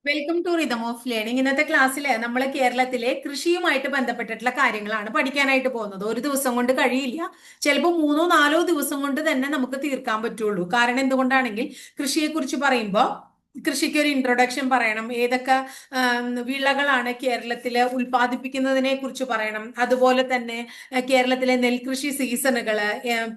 Welcome to rhythm of learning. ഇന്നത്തെ ക്ലാസ്സിൽ നമ്മൾ കേരളത്തിലെ കൃഷിയുമായിട്ട് ബന്ധപ്പെട്ടിട്ടുള്ള കാര്യങ്ങളാണ് പഠിക്കാനായിട്ട് പോകുന്നത്. ഒരു ദിവസം കൊണ്ട് കഴിയില്ല, ചിലപ്പോൾ 3-4 ദിവസം കൊണ്ട് തന്നെ നമുക്ക് തീർക്കാൻ പറ്റുള്ളൂ. കാരണം എന്തുകൊണ്ടാണെങ്കിൽ കൃഷിയെക്കുറിച്ച് പറയുമ്പോൾ കൃഷിക്ക് ഒരു ഇൻട്രൊഡക്ഷൻ പറയണം. ഏതൊക്കെ വിളകളാണ് കേരളത്തില് ഉൽപ്പാദിപ്പിക്കുന്നതിനെ കുറിച്ച് പറയണം. അതുപോലെ തന്നെ കേരളത്തിലെ നെൽകൃഷി സീസണുകള്,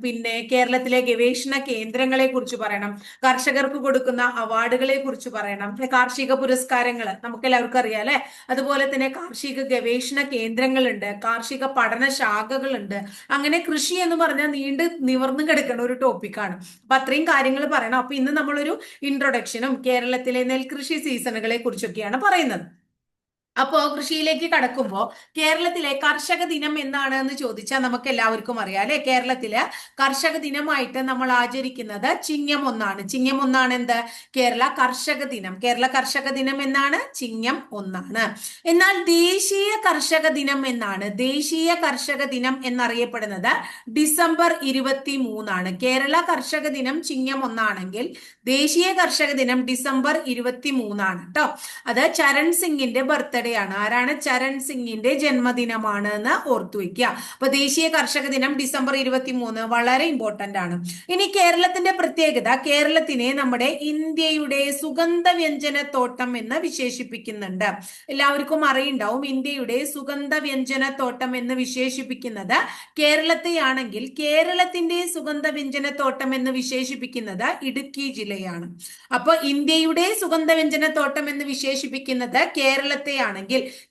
പിന്നെ കേരളത്തിലെ ഗവേഷണ കേന്ദ്രങ്ങളെ കുറിച്ച് പറയണം. കർഷകർക്ക് കൊടുക്കുന്ന അവാർഡുകളെ കുറിച്ച് പറയണം. കാർഷിക പുരസ്കാരങ്ങൾ നമുക്ക് എല്ലാവർക്കും അറിയാം അല്ലെ. അതുപോലെ തന്നെ കാർഷിക ഗവേഷണ കേന്ദ്രങ്ങളുണ്ട്, കാർഷിക പഠന ശാഖകളുണ്ട്. അങ്ങനെ കൃഷി എന്ന് പറഞ്ഞാൽ നീണ്ട് നിവർന്നു കിടക്കുന്ന ഒരു ടോപ്പിക്കാണ്. അപ്പൊ അത്രയും കാര്യങ്ങൾ പറയണം. അപ്പൊ ഇന്ന് നമ്മളൊരു ഇൻട്രൊഡക്ഷനും കേരളത്തിലെ നെൽകൃഷി സീസണുകളെ കുറിച്ചൊക്കെയാണ് പറയുന്നത്. അപ്പോ കൃഷിയിലേക്ക് കടക്കുമ്പോൾ കേരളത്തിലെ കർഷക ദിനം എന്നാണ് എന്ന് ചോദിച്ചാൽ നമുക്ക് എല്ലാവർക്കും അറിയാം അല്ലെ. കേരളത്തില് കർഷക ദിനമായിട്ട് നമ്മൾ ആചരിക്കുന്നത് ചിങ്ങം ഒന്നാണ്. ചിങ്ങം ഒന്നാണ് എന്ത്? കേരള കർഷക ദിനം. കേരള കർഷക ദിനം എന്നാണ് ചിങ്ങം ഒന്നാണ്. എന്നാൽ ദേശീയ കർഷക ദിനം എന്നാണ്, ദേശീയ കർഷക ദിനം എന്നറിയപ്പെടുന്നത് ഡിസംബർ 23. കേരള കർഷക ദിനം ചിങ്ങം ഒന്നാണെങ്കിൽ ദേശീയ കർഷക ദിനം ഡിസംബർ 23 കേട്ടോ. അത് ചരൺ സിംഗിന്റെ ബർത്ത്ഡേ ആണ്. ആരാണ്? ചരൺ സിംഗിന്റെ ജന്മദിനമാണ് എന്ന് ഓർത്തു വെക്കുക. അപ്പൊ ദേശീയ കർഷക ദിനം ഡിസംബർ 23 വളരെ ഇമ്പോർട്ടന്റ് ആണ്. ഇനി കേരളത്തിന്റെ പ്രത്യേകത, കേരളത്തിനെ നമ്മുടെ ഇന്ത്യയുടെ സുഗന്ധ വ്യഞ്ജന തോട്ടം എന്ന് വിശേഷിപ്പിക്കുന്നുണ്ട്. എല്ലാവർക്കും അറിയുണ്ടാവും, ഇന്ത്യയുടെ സുഗന്ധ വ്യഞ്ജന തോട്ടം എന്ന് വിശേഷിപ്പിക്കുന്നത് കേരളത്തെയാണെങ്കിൽ കേരളത്തിന്റെ സുഗന്ധ വ്യഞ്ജന തോട്ടം എന്ന് വിശേഷിപ്പിക്കുന്നത് ഇടുക്കി ജില്ലയാണ്. അപ്പൊ ഇന്ത്യയുടെ സുഗന്ധ വ്യഞ്ജന തോട്ടം എന്ന് വിശേഷിപ്പിക്കുന്നത് കേരളത്തെയാണെങ്കിൽ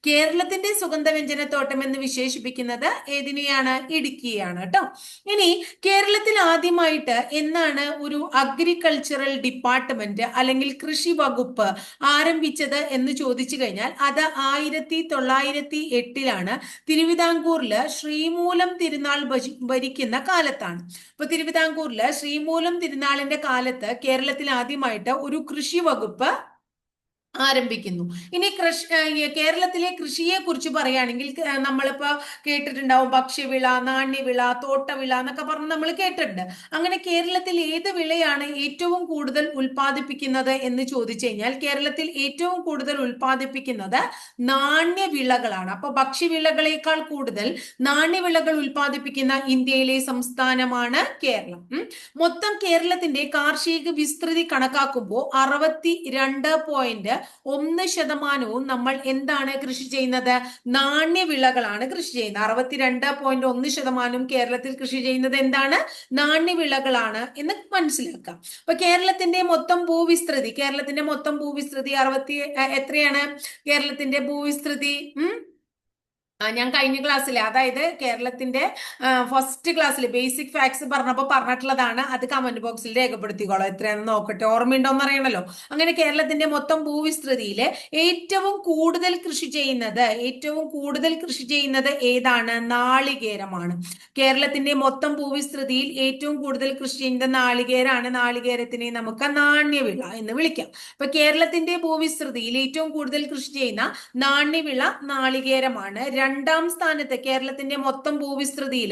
കേരളത്തിന്റെ സുഗന്ധവ്യഞ്ജന തോട്ടം എന്ന് വിശേഷിപ്പിക്കുന്നത് ഏതിനെയാണ്? ഇടുക്കിയാണ് കേട്ടോ. ഇനി കേരളത്തിൽ ആദ്യമായിട്ട് എന്നാണ് ഒരു അഗ്രികൾച്ചറൽ ഡിപ്പാർട്ട്മെന്റ് അല്ലെങ്കിൽ കൃഷി വകുപ്പ് ആരംഭിച്ചത് എന്ന് ചോദിച്ചു കഴിഞ്ഞാൽ അത് 1908 തിരുവിതാംകൂറില് ശ്രീമൂലം തിരുനാൾ ഭരിക്കുന്ന കാലത്താണ്. ഇപ്പൊ തിരുവിതാംകൂറില് ശ്രീമൂലം തിരുനാളിന്റെ കാലത്ത് കേരളത്തിൽ ആദ്യമായിട്ട് ഒരു കൃഷി വകുപ്പ് ആരംഭിക്കുന്നു. ഇനി കേരളത്തിലെ കൃഷിയെ കുറിച്ച് പറയുകയാണെങ്കിൽ നമ്മളിപ്പോ കേട്ടിട്ടുണ്ടാവും ഭക്ഷ്യവിള, നാണ്യവിള, തോട്ടവിള എന്നൊക്കെ പറഞ്ഞ് നമ്മൾ കേട്ടിട്ടുണ്ട്. അങ്ങനെ കേരളത്തിൽ ഏത് വിളയാണ് ഏറ്റവും കൂടുതൽ ഉൽപ്പാദിപ്പിക്കുന്നത് എന്ന് ചോദിച്ചു കഴിഞ്ഞാൽ കേരളത്തിൽ ഏറ്റവും കൂടുതൽ ഉൽപ്പാദിപ്പിക്കുന്നത് നാണ്യവിളകളാണ്. അപ്പൊ ഭക്ഷ്യവിളകളേക്കാൾ കൂടുതൽ നാണ്യവിളകൾ ഉൽപ്പാദിപ്പിക്കുന്ന ഇന്ത്യയിലെ സംസ്ഥാനമാണ് കേരളം. മൊത്തം കേരളത്തിന്റെ കാർഷിക വിസ്തൃതി കണക്കാക്കുമ്പോൾ 62.1% നമ്മൾ എന്താണ് കൃഷി ചെയ്യുന്നത്? നാണ്യവിളകളാണ് കൃഷി ചെയ്യുന്നത്. 62.1% കേരളത്തിൽ കൃഷി ചെയ്യുന്നത് എന്താണ്? നാണ്യവിളകളാണ് എന്ന് മനസ്സിലാക്കാം. അപ്പൊ കേരളത്തിന്റെ മൊത്തം ഭൂവിസ്തൃതി, കേരളത്തിന്റെ മൊത്തം ഭൂവിസ്തൃതി എത്രയാണ്? കേരളത്തിന്റെ ഭൂവിസ്തൃതി ഞാൻ കഴിഞ്ഞ ക്ലാസ്സിൽ, അതായത് കേരളത്തിന്റെ ഫസ്റ്റ് ക്ലാസ്സിൽ ബേസിക് ഫാക്ട്സ് പറഞ്ഞപ്പോൾ പറഞ്ഞിട്ടുള്ളതാണ്. അത് കമന്റ് ബോക്സിൽ രേഖപ്പെടുത്തിക്കോളാം. എത്രയാണെന്ന് നോക്കട്ടെ, ഓർമ്മയുണ്ടോന്ന് അറിയണല്ലോ. അങ്ങനെ കേരളത്തിന്റെ മൊത്തം ഭൂവിസ്തൃതിയിൽ ഏറ്റവും കൂടുതൽ കൃഷി ചെയ്യുന്നത് ഏതാണ്? നാളികേരമാണ്. കേരളത്തിന്റെ മൊത്തം ഭൂവിസ്തൃതിയിൽ ഏറ്റവും കൂടുതൽ കൃഷി ചെയ്യുന്നത് നാളികേരാണ്. നാളികേരത്തിനെ നമുക്ക് നാണ്യവിള എന്ന് വിളിക്കാം. അപ്പൊ കേരളത്തിന്റെ ഭൂവിസ്തൃതിയിൽ ഏറ്റവും കൂടുതൽ കൃഷി ചെയ്യുന്ന നാണ്യവിള നാളികേരമാണ്. രണ്ടാം സ്ഥാനത്ത് കേരളത്തിന്റെ മൊത്തം ഭൂവിസ്തൃതിയിൽ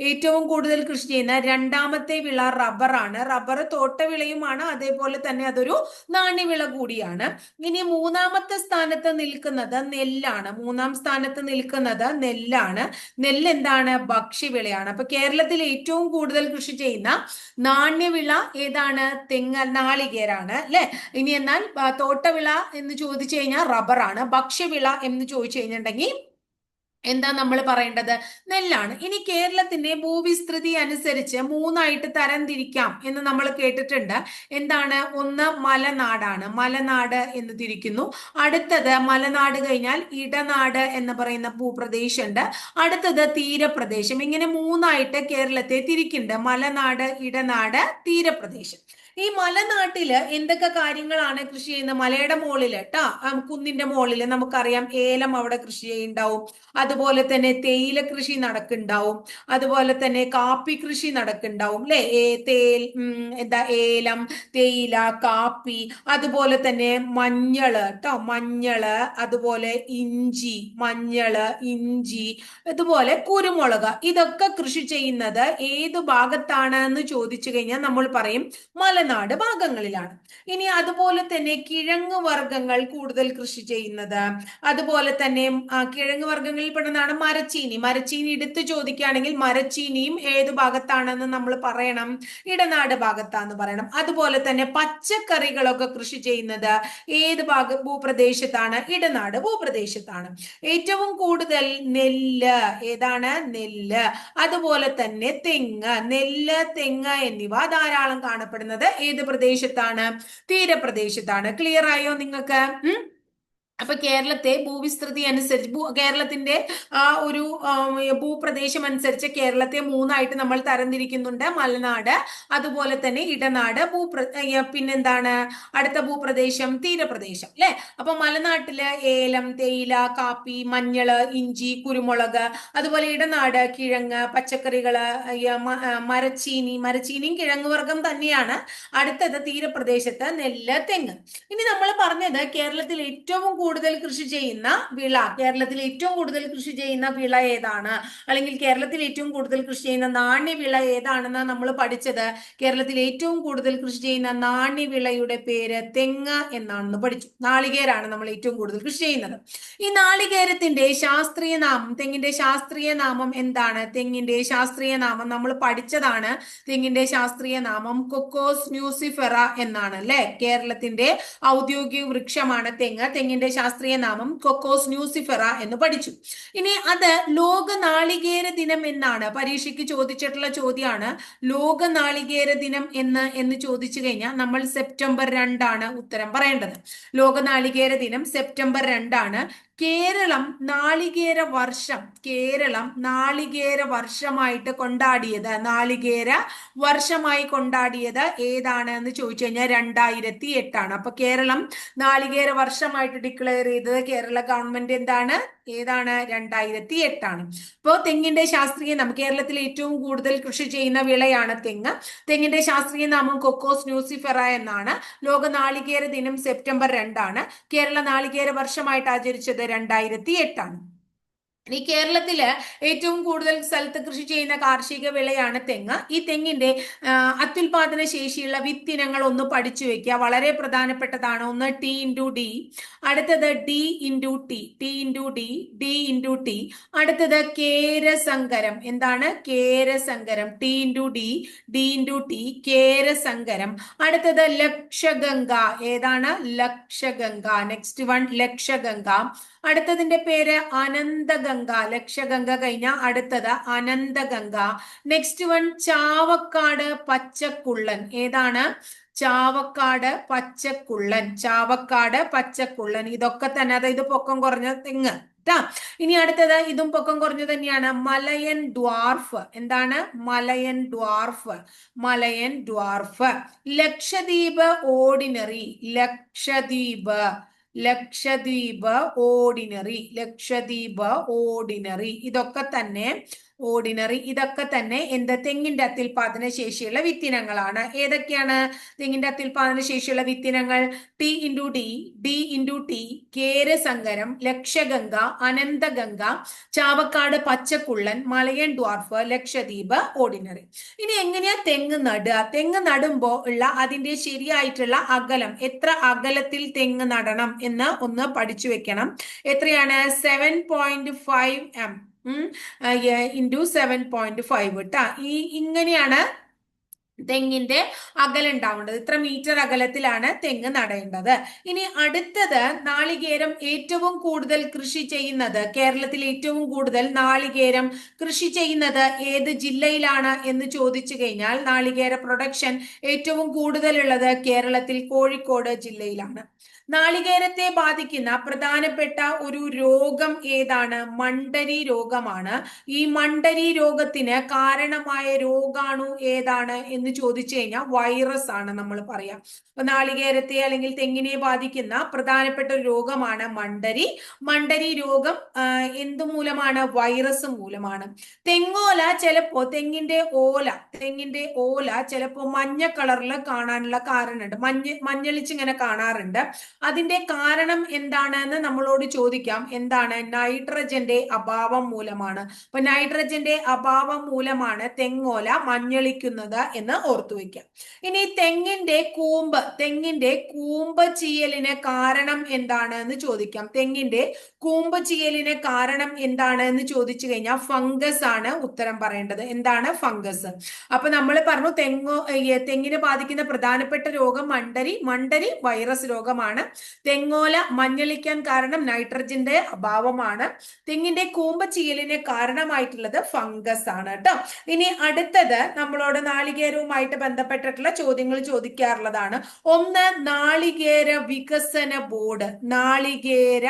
ഏറ്റവും കൂടുതൽ കൃഷി ചെയ്യുന്ന രണ്ടാമത്തെ വിള റബ്ബറാണ്. റബ്ബർ തോട്ടവിളയുമാണ്, അതേപോലെ തന്നെ അതൊരു നാണ്യവിള കൂടിയാണ്. ഇനി മൂന്നാമത്തെ സ്ഥാനത്ത് നിൽക്കുന്നത് നെല്ലാണ്. നെല്ല് എന്താണ്? ഭക്ഷ്യവിളയാണ്. അപ്പൊ കേരളത്തിൽ ഏറ്റവും കൂടുതൽ കൃഷി ചെയ്യുന്ന നാണ്യവിള ഏതാണ്? നാളികേരാണ് അല്ലെ. ഇനി എന്നാൽ തോട്ടവിള എന്ന് ചോദിച്ചു കഴിഞ്ഞാൽ റബ്ബറാണ്. ഭക്ഷ്യവിള എന്ന് ചോദിച്ചു കഴിഞ്ഞിട്ടുണ്ടെങ്കിൽ എന്താ നമ്മൾ പറയേണ്ടത്? നെല്ലാണ്. ഇനി കേരളത്തിന്റെ ഭൂവിസ്തൃതി അനുസരിച്ച് മൂന്നായിട്ട് തരംതിരിക്കാം എന്ന് നമ്മൾ കേട്ടിട്ടുണ്ട്. എന്താണ്? ഒന്ന് മലനാടാണ്, മലനാട് എന്ന് തിരിക്കുന്നു. അടുത്തത് മലനാട് കഴിഞ്ഞാൽ ഇടനാട് എന്ന് പറയുന്ന ഭൂപ്രദേശമുണ്ട്. അടുത്തത് തീരപ്രദേശം. ഇങ്ങനെ മൂന്നായിട്ട് കേരളത്തെ തിരിക്കുന്നുണ്ട്: മലനാട്, ഇടനാട്, തീരപ്രദേശം. ഈ മലനാട്ടില് എന്തൊക്കെ കാര്യങ്ങളാണ് കൃഷി ചെയ്യുന്നത്? മലയുടെ മുകളില് കുന്നിന്റെ മുകളില് നമുക്കറിയാം ഏലം അവിടെ കൃഷി ചെയ്യുന്നുണ്ടാവും. അതുപോലെ തന്നെ തേയില കൃഷി നടക്കുന്നുണ്ടാവും. അതുപോലെ തന്നെ കാപ്പി കൃഷി നടക്കുന്നുണ്ടാവും അല്ലെ. ഏലം, തേയില, കാപ്പി, അതുപോലെ തന്നെ മഞ്ഞള്, അതുപോലെ ഇഞ്ചി, ഇഞ്ചി, അതുപോലെ കുരുമുളക്. ഇതൊക്കെ കൃഷി ചെയ്യുന്നത് ഏത് ഭാഗത്താണ് എന്ന് ചോദിച്ചു കഴിഞ്ഞാൽ നമ്മൾ പറയും മലനാട്. മലനാട് ഭാഗങ്ങളിലാണ്. ഇനി അതുപോലെ തന്നെ കിഴങ്ങ് വർഗ്ഗങ്ങൾ കൂടുതൽ കൃഷി ചെയ്യുന്നത്, അതുപോലെ തന്നെ കിഴങ്ങ് വർഗ്ഗങ്ങളിൽ പെടുന്നതാണ് മരച്ചീനി. മരച്ചീനി എടുത്തു ചോദിക്കുകയാണെങ്കിൽ മരച്ചീനിയും ഏത് ഭാഗത്താണെന്ന് നമ്മൾ പറയണം, ഇടനാട് ഭാഗത്താന്ന് പറയണം. അതുപോലെ തന്നെ പച്ചക്കറികളൊക്കെ കൃഷി ചെയ്യുന്നത് ഏത് ഭൂപ്രദേശത്താണ്, ഇടനാട് ഭൂപ്രദേശത്താണ്. ഏറ്റവും കൂടുതൽ നെല്ല് ഏതാണ്, നെല്ല്. അതുപോലെ തന്നെ തെങ്ങ്, നെല്ല്, തെങ്ങ് എന്നിവ ധാരാളം കാണപ്പെടുന്നത് ഏത് പ്രദേശത്താണ്, തീരപ്രദേശത്താണ്. ക്ലിയർ ആയോ നിങ്ങൾക്ക്? അപ്പൊ കേരളത്തെ ഭൂവിസ്തൃതി അനുസരിച്ച് കേരളത്തിന്റെ ആ ഒരു ഭൂപ്രദേശം അനുസരിച്ച് കേരളത്തെ മൂന്നായിട്ട് നമ്മൾ തരംതിരിക്കുന്നുണ്ട്. മലനാട്, അതുപോലെ തന്നെ ഇടനാട്, പിന്നെന്താണ് അടുത്ത ഭൂപ്രദേശം, തീരപ്രദേശം അല്ലെ. അപ്പൊ മലനാട്ടില് ഏലം, തേയില, കാപ്പി, മഞ്ഞള്, ഇഞ്ചി, കുരുമുളക്. അതുപോലെ ഇടനാട് കിഴങ്ങ്, പച്ചക്കറികള്, മരച്ചീനിയും കിഴങ്ങ് വർഗം തന്നെയാണ്. അടുത്തത് തീരപ്രദേശത്ത് നെല്ല്, തെങ്ങ്. ഇനി നമ്മൾ പറഞ്ഞത് കേരളത്തിൽ ഏറ്റവും കൂടുതൽ കൃഷി ചെയ്യുന്ന വിള, കേരളത്തിൽ ഏറ്റവും കൂടുതൽ കൃഷി ചെയ്യുന്ന വിള ഏതാണ്, അല്ലെങ്കിൽ കേരളത്തിൽ ഏറ്റവും കൂടുതൽ കൃഷി ചെയ്യുന്ന നാണ്യവിള ഏതാണെന്ന് നമ്മൾ പഠിച്ചത്. കേരളത്തിൽ ഏറ്റവും കൂടുതൽ കൃഷി ചെയ്യുന്ന നാണ്യവിളയുടെ പേര് തെങ്ങ് എന്നാണെന്ന് പഠിച്ചു. നാളികേരാണ് നമ്മൾ ഏറ്റവും കൂടുതൽ കൃഷി ചെയ്യുന്നത്. ഈ നാളികേരത്തിന്റെ ശാസ്ത്രീയ നാമം, തെങ്ങിന്റെ ശാസ്ത്രീയ നാമം എന്താണ്? തെങ്ങിന്റെ ശാസ്ത്രീയ നാമം നമ്മൾ പഠിച്ചതാണ്. തെങ്ങിന്റെ ശാസ്ത്രീയ നാമം കൊക്കോസ് ന്യൂസിഫെറ എന്നാണ് അല്ലെ. കേരളത്തിന്റെ ഔദ്യോഗിക വൃക്ഷമാണ് തെങ്ങ്. തെങ്ങിന്റെ ശാസ്ത്രീയ നാമം കൊക്കോസ് ന്യൂസിഫെറ എന്ന് പഠിച്ചു. ഇനി അത് ലോക നാളികേര ദിനം എന്നാണ് പരീക്ഷയ്ക്ക് ചോദിച്ചിട്ടുള്ള ചോദ്യമാണ്. ലോക നാളികേര ദിനം എന്ന് ചോദിച്ചു കഴിഞ്ഞാൽ നമ്മൾ സെപ്റ്റംബർ 2 ഉത്തരം പറയേണ്ടത്. ലോക നാളികേര ദിനം സെപ്റ്റംബർ 2. കേരളം നാളികേര വർഷമായിട്ട് കൊണ്ടാടിയത്, നാളികേര വർഷമായി കൊണ്ടാടിയത് ഏതാണ് എന്ന് ചോദിച്ചു കഴിഞ്ഞാൽ 2008. അപ്പൊ കേരളം നാളികേര വർഷമായിട്ട് ഡിക്ലെയർ ചെയ്തത് കേരള ഗവൺമെന്റ് ഏതാണ് 2008. അപ്പോൾ തെങ്ങിന്റെ ശാസ്ത്രീയ നാമം, കേരളത്തിൽ ഏറ്റവും കൂടുതൽ കൃഷി ചെയ്യുന്ന വിളയാണ് തെങ്ങ്. തെങ്ങിന്റെ ശാസ്ത്രീയ നാമം കൊക്കോസ് ന്യൂസിഫെറ എന്നാണ്. ലോക നാളികേര ദിനം സെപ്റ്റംബർ 2. കേരള നാളികേര വർഷമായിട്ട് ആചരിച്ചത് 2008. ഈ കേരളത്തില് ഏറ്റവും കൂടുതൽ സ്ഥലത്ത് കൃഷി ചെയ്യുന്ന കാർഷിക വിളയാണ് തെങ്ങ്. ഈ തെങ്ങിന്റെ അത്യുൽപാദന ശേഷിയുള്ള വിത്തിനങ്ങൾ ഒന്ന് പഠിച്ചു വെക്കുക, വളരെ പ്രധാനപ്പെട്ടതാണ്. ഒന്ന് T*D, അടുത്തത് D*T. അടുത്തത് കേരസങ്കരം. എന്താണ് കേരസങ്കരം? T*D, D*T, കേരസങ്കരം. അടുത്തത് ലക്ഷഗംഗ. ഏതാണ്? ലക്ഷഗംഗ. Next one Lakshaganga. അടുത്തതിന്റെ പേര് അനന്തഗംഗ. ലക്ഷഗംഗ കഴിഞ്ഞ അടുത്തത് അനന്തഗംഗ. നെക്സ്റ്റ് വൺ ചാവക്കാട് പച്ചക്കുള്ളൻ. ഏതാണ്? ചാവക്കാട് പച്ചക്കുള്ളൻ. ഇതൊക്കെ തന്നെ, അതായത് പൊക്കം കുറഞ്ഞ തെങ്ങ്. ഇനി അടുത്തത് ഇതും പൊക്കം കുറഞ്ഞു തന്നെയാണ്, മലയൻ ഡ്വാർഫ്. എന്താണ്? Malayan dwarf. Lakshadweep ordinary. Lakshadweep ordinary. ഇതൊക്കെ തന്നെ എന്ത്? തെങ്ങിന്റെ അത്യുൽപാദന ശേഷിയുള്ള വിത്തിനങ്ങളാണ്. ഏതൊക്കെയാണ് തെങ്ങിന്റെ അത്യുൽപാദന ശേഷിയുള്ള വിത്തിനങ്ങൾ? T*D, D*T, കേരസങ്കരം, ലക്ഷഗംഗ, അനന്തഗംഗ, ചാവക്കാട് പച്ചക്കുള്ളൻ, മലയൻ ഡ്വാർഫ്, ലക്ഷദ്വീപ് ഓർഡിനറി. ഇനി എങ്ങനെയാ തെങ്ങ് നടുക? തെങ്ങ് നടുമ്പോ ഉള്ള അതിന്റെ ശരിയായിട്ടുള്ള അകലം, എത്ര അകലത്തിൽ തെങ്ങ് നടണം എന്ന് ഒന്ന് പഠിച്ചു വെക്കണം. എത്രയാണ്? 7.5 m ഇൻറ്റു 7.5 ട്ടാ. ഇങ്ങനെയാണ് തെങ്ങിന്റെ അകലം ഉണ്ടാവേണ്ടത്. ഇത്ര മീറ്റർ അകലത്തിലാണ് തെങ്ങ് നടേണ്ടത്. ഇനി അടുത്തത് നാളികേരം ഏറ്റവും കൂടുതൽ കൃഷി ചെയ്യുന്നത്, കേരളത്തിൽ ഏറ്റവും കൂടുതൽ നാളികേരം കൃഷി ചെയ്യുന്നത് ഏത് ജില്ലയിലാണ് എന്ന് ചോദിച്ചു കഴിഞ്ഞാൽ നാളികേര പ്രൊഡക്ഷൻ ഏറ്റവും കൂടുതലുള്ളത് കേരളത്തിൽ കോഴിക്കോട് ജില്ലയിലാണ്. നാളികേരത്തെ ബാധിക്കുന്ന പ്രധാനപ്പെട്ട ഒരു രോഗം ഏതാണ്? മണ്ടരി രോഗമാണ്. ഈ മണ്ടരി രോഗത്തിന് കാരണമായ രോഗാണു ഏതാണ് എന്ന് ചോദിച്ചു കഴിഞ്ഞാൽ വൈറസ് ആണ് നമ്മൾ പറയാം. അപ്പൊ നാളികേരത്തെ അല്ലെങ്കിൽ തെങ്ങിനെ ബാധിക്കുന്ന പ്രധാനപ്പെട്ട ഒരു രോഗമാണ് മണ്ടരി രോഗം. എന്തു മൂലമാണ്? വൈറസ് മൂലമാണ്. തെങ്ങോല ചിലപ്പോ തെങ്ങിന്റെ ഓല ചിലപ്പോ മഞ്ഞ കളറിൽ കാണാനുള്ള കാരണമുണ്ട്, മഞ്ഞളിച്ചിങ്ങനെ കാണാറുണ്ട്. അതിന്റെ കാരണം എന്താണെന്ന് നമ്മളോട് ചോദിക്കാം. എന്താണ്? നൈട്രജന്റെ അഭാവം മൂലമാണ്. അപ്പൊ നൈട്രജന്റെ അഭാവം മൂലമാണ് തെങ്ങോല മഞ്ഞളിക്കുന്നത് എന്ന് എന്ന് ഓർത്തു വെക്കാം. ഇനി തെങ്ങിന്റെ കൂമ്പ് ചീയലിന് കാരണം എന്താണ് എന്ന് ചോദിക്കാം. തെങ്ങിന്റെ കൂമ്പ് ചീയലിന് കാരണം എന്താണ് എന്ന് ചോദിച്ചു കഴിഞ്ഞാൽ ഫംഗസ് ആണ് ഉത്തരം പറയേണ്ടത്. എന്താണ് ഫംഗസ്? അപ്പൊ നമ്മൾ പറഞ്ഞു തെങ്ങിനെ ബാധിക്കുന്ന പ്രധാനപ്പെട്ട രോഗം മണ്ടരി വൈറസ് രോഗമാണ്. തെങ്ങോല മഞ്ഞളിക്കാൻ കാരണം നൈട്രജന്റെ അഭാവമാണ്. തെങ്ങിന്റെ കൂമ്പ് ചീയലിന് കാരണമായിട്ടുള്ളത് ഫംഗസ് ആണ് കേട്ടോ. ഇനി അടുത്തത് നമ്മളോട് നാളികേരവുമായിട്ട് ബന്ധപ്പെട്ടിട്ടുള്ള ചോദ്യങ്ങൾ ചോദിക്കാറുള്ളതാണ്. ഒന്ന്, നാളികേര വികസന ബോർഡ്. നാളികേര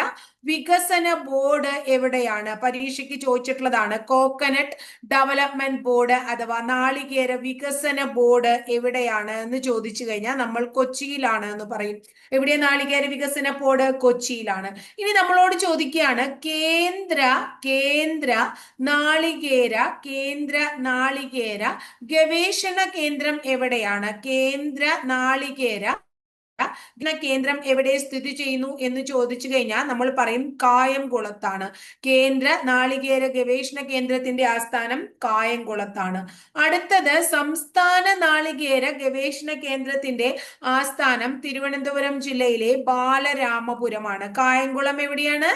വികസന ബോർഡ് എവിടെയാണ്? പരീക്ഷയ്ക്ക് ചോദിച്ചിട്ടുള്ളതാണ്. കോക്കനട്ട് ഡെവലപ്മെന്റ് ബോർഡ് അഥവാ നാളികേര വികസന ബോർഡ് എവിടെയാണ് എന്ന് ചോദിച്ചു കഴിഞ്ഞാൽ നമ്മൾ കൊച്ചിയിലാണ് എന്ന് പറയും. എവിടെ നാളികേര വികസന ബോർഡ്? കൊച്ചിയിലാണ്. ഇനി നമ്മളോട് ചോദിക്കുകയാണ് കേന്ദ്ര നാളികേര ഗവേഷണ കേന്ദ്രം എവിടെയാണ്? കേന്ദ്ര നാളികേര കേന്ദ്രം എവിടെ സ്ഥിതി ചെയ്യുന്നു എന്ന് ചോദിച്ചു കഴിഞ്ഞാൽ നമ്മൾ പറയും കായംകുളത്താണ്. കേന്ദ്ര നാളികേര ഗവേഷണ കേന്ദ്രത്തിന്റെ ആസ്ഥാനം കായംകുളത്താണ്. അടുത്തത് സംസ്ഥാന നാളികേര ഗവേഷണ കേന്ദ്രത്തിന്റെ ആസ്ഥാനം തിരുവനന്തപുരം ജില്ലയിലെ ബാലരാമപുരമാണ്. കായംകുളം എവിടെയാണ്?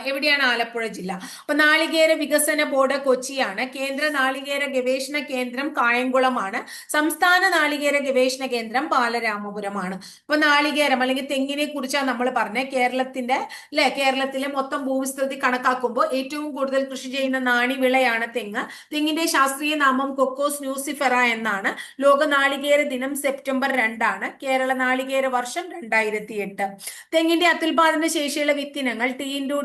എവിടെയാണ്? ആലപ്പുഴ ജില്ല. അപ്പൊ നാളികേര വികസന ബോർഡ് കൊച്ചിയാണ്. കേന്ദ്ര നാളികേര ഗവേഷണ കേന്ദ്രം കായംകുളമാണ്. സംസ്ഥാന നാളികേര ഗവേഷണ കേന്ദ്രം ബാലരാമപുരമാണ്. അപ്പൊ നാളികേരം അല്ലെങ്കിൽ തെങ്ങിനെ കുറിച്ചാണ് നമ്മൾ പറഞ്ഞത്. കേരളത്തിലെ മൊത്തം ഭൂവിസ്തൃതി കണക്കാക്കുമ്പോൾ ഏറ്റവും കൂടുതൽ കൃഷി ചെയ്യുന്ന നാണ്യവിളയാണ് തെങ്ങ്. തെങ്ങിന്റെ ശാസ്ത്രീയ നാമം കൊക്കോസ് ന്യൂസിഫെറ എന്നാണ്. ലോക നാളികേര ദിനം സെപ്റ്റംബർ 2 കേരള നാളികേര വർഷം 2008. തെങ്ങിന്റെ അത്യുൽപാദന ശേഷിയുള്ള വിത്തിനങ്ങൾ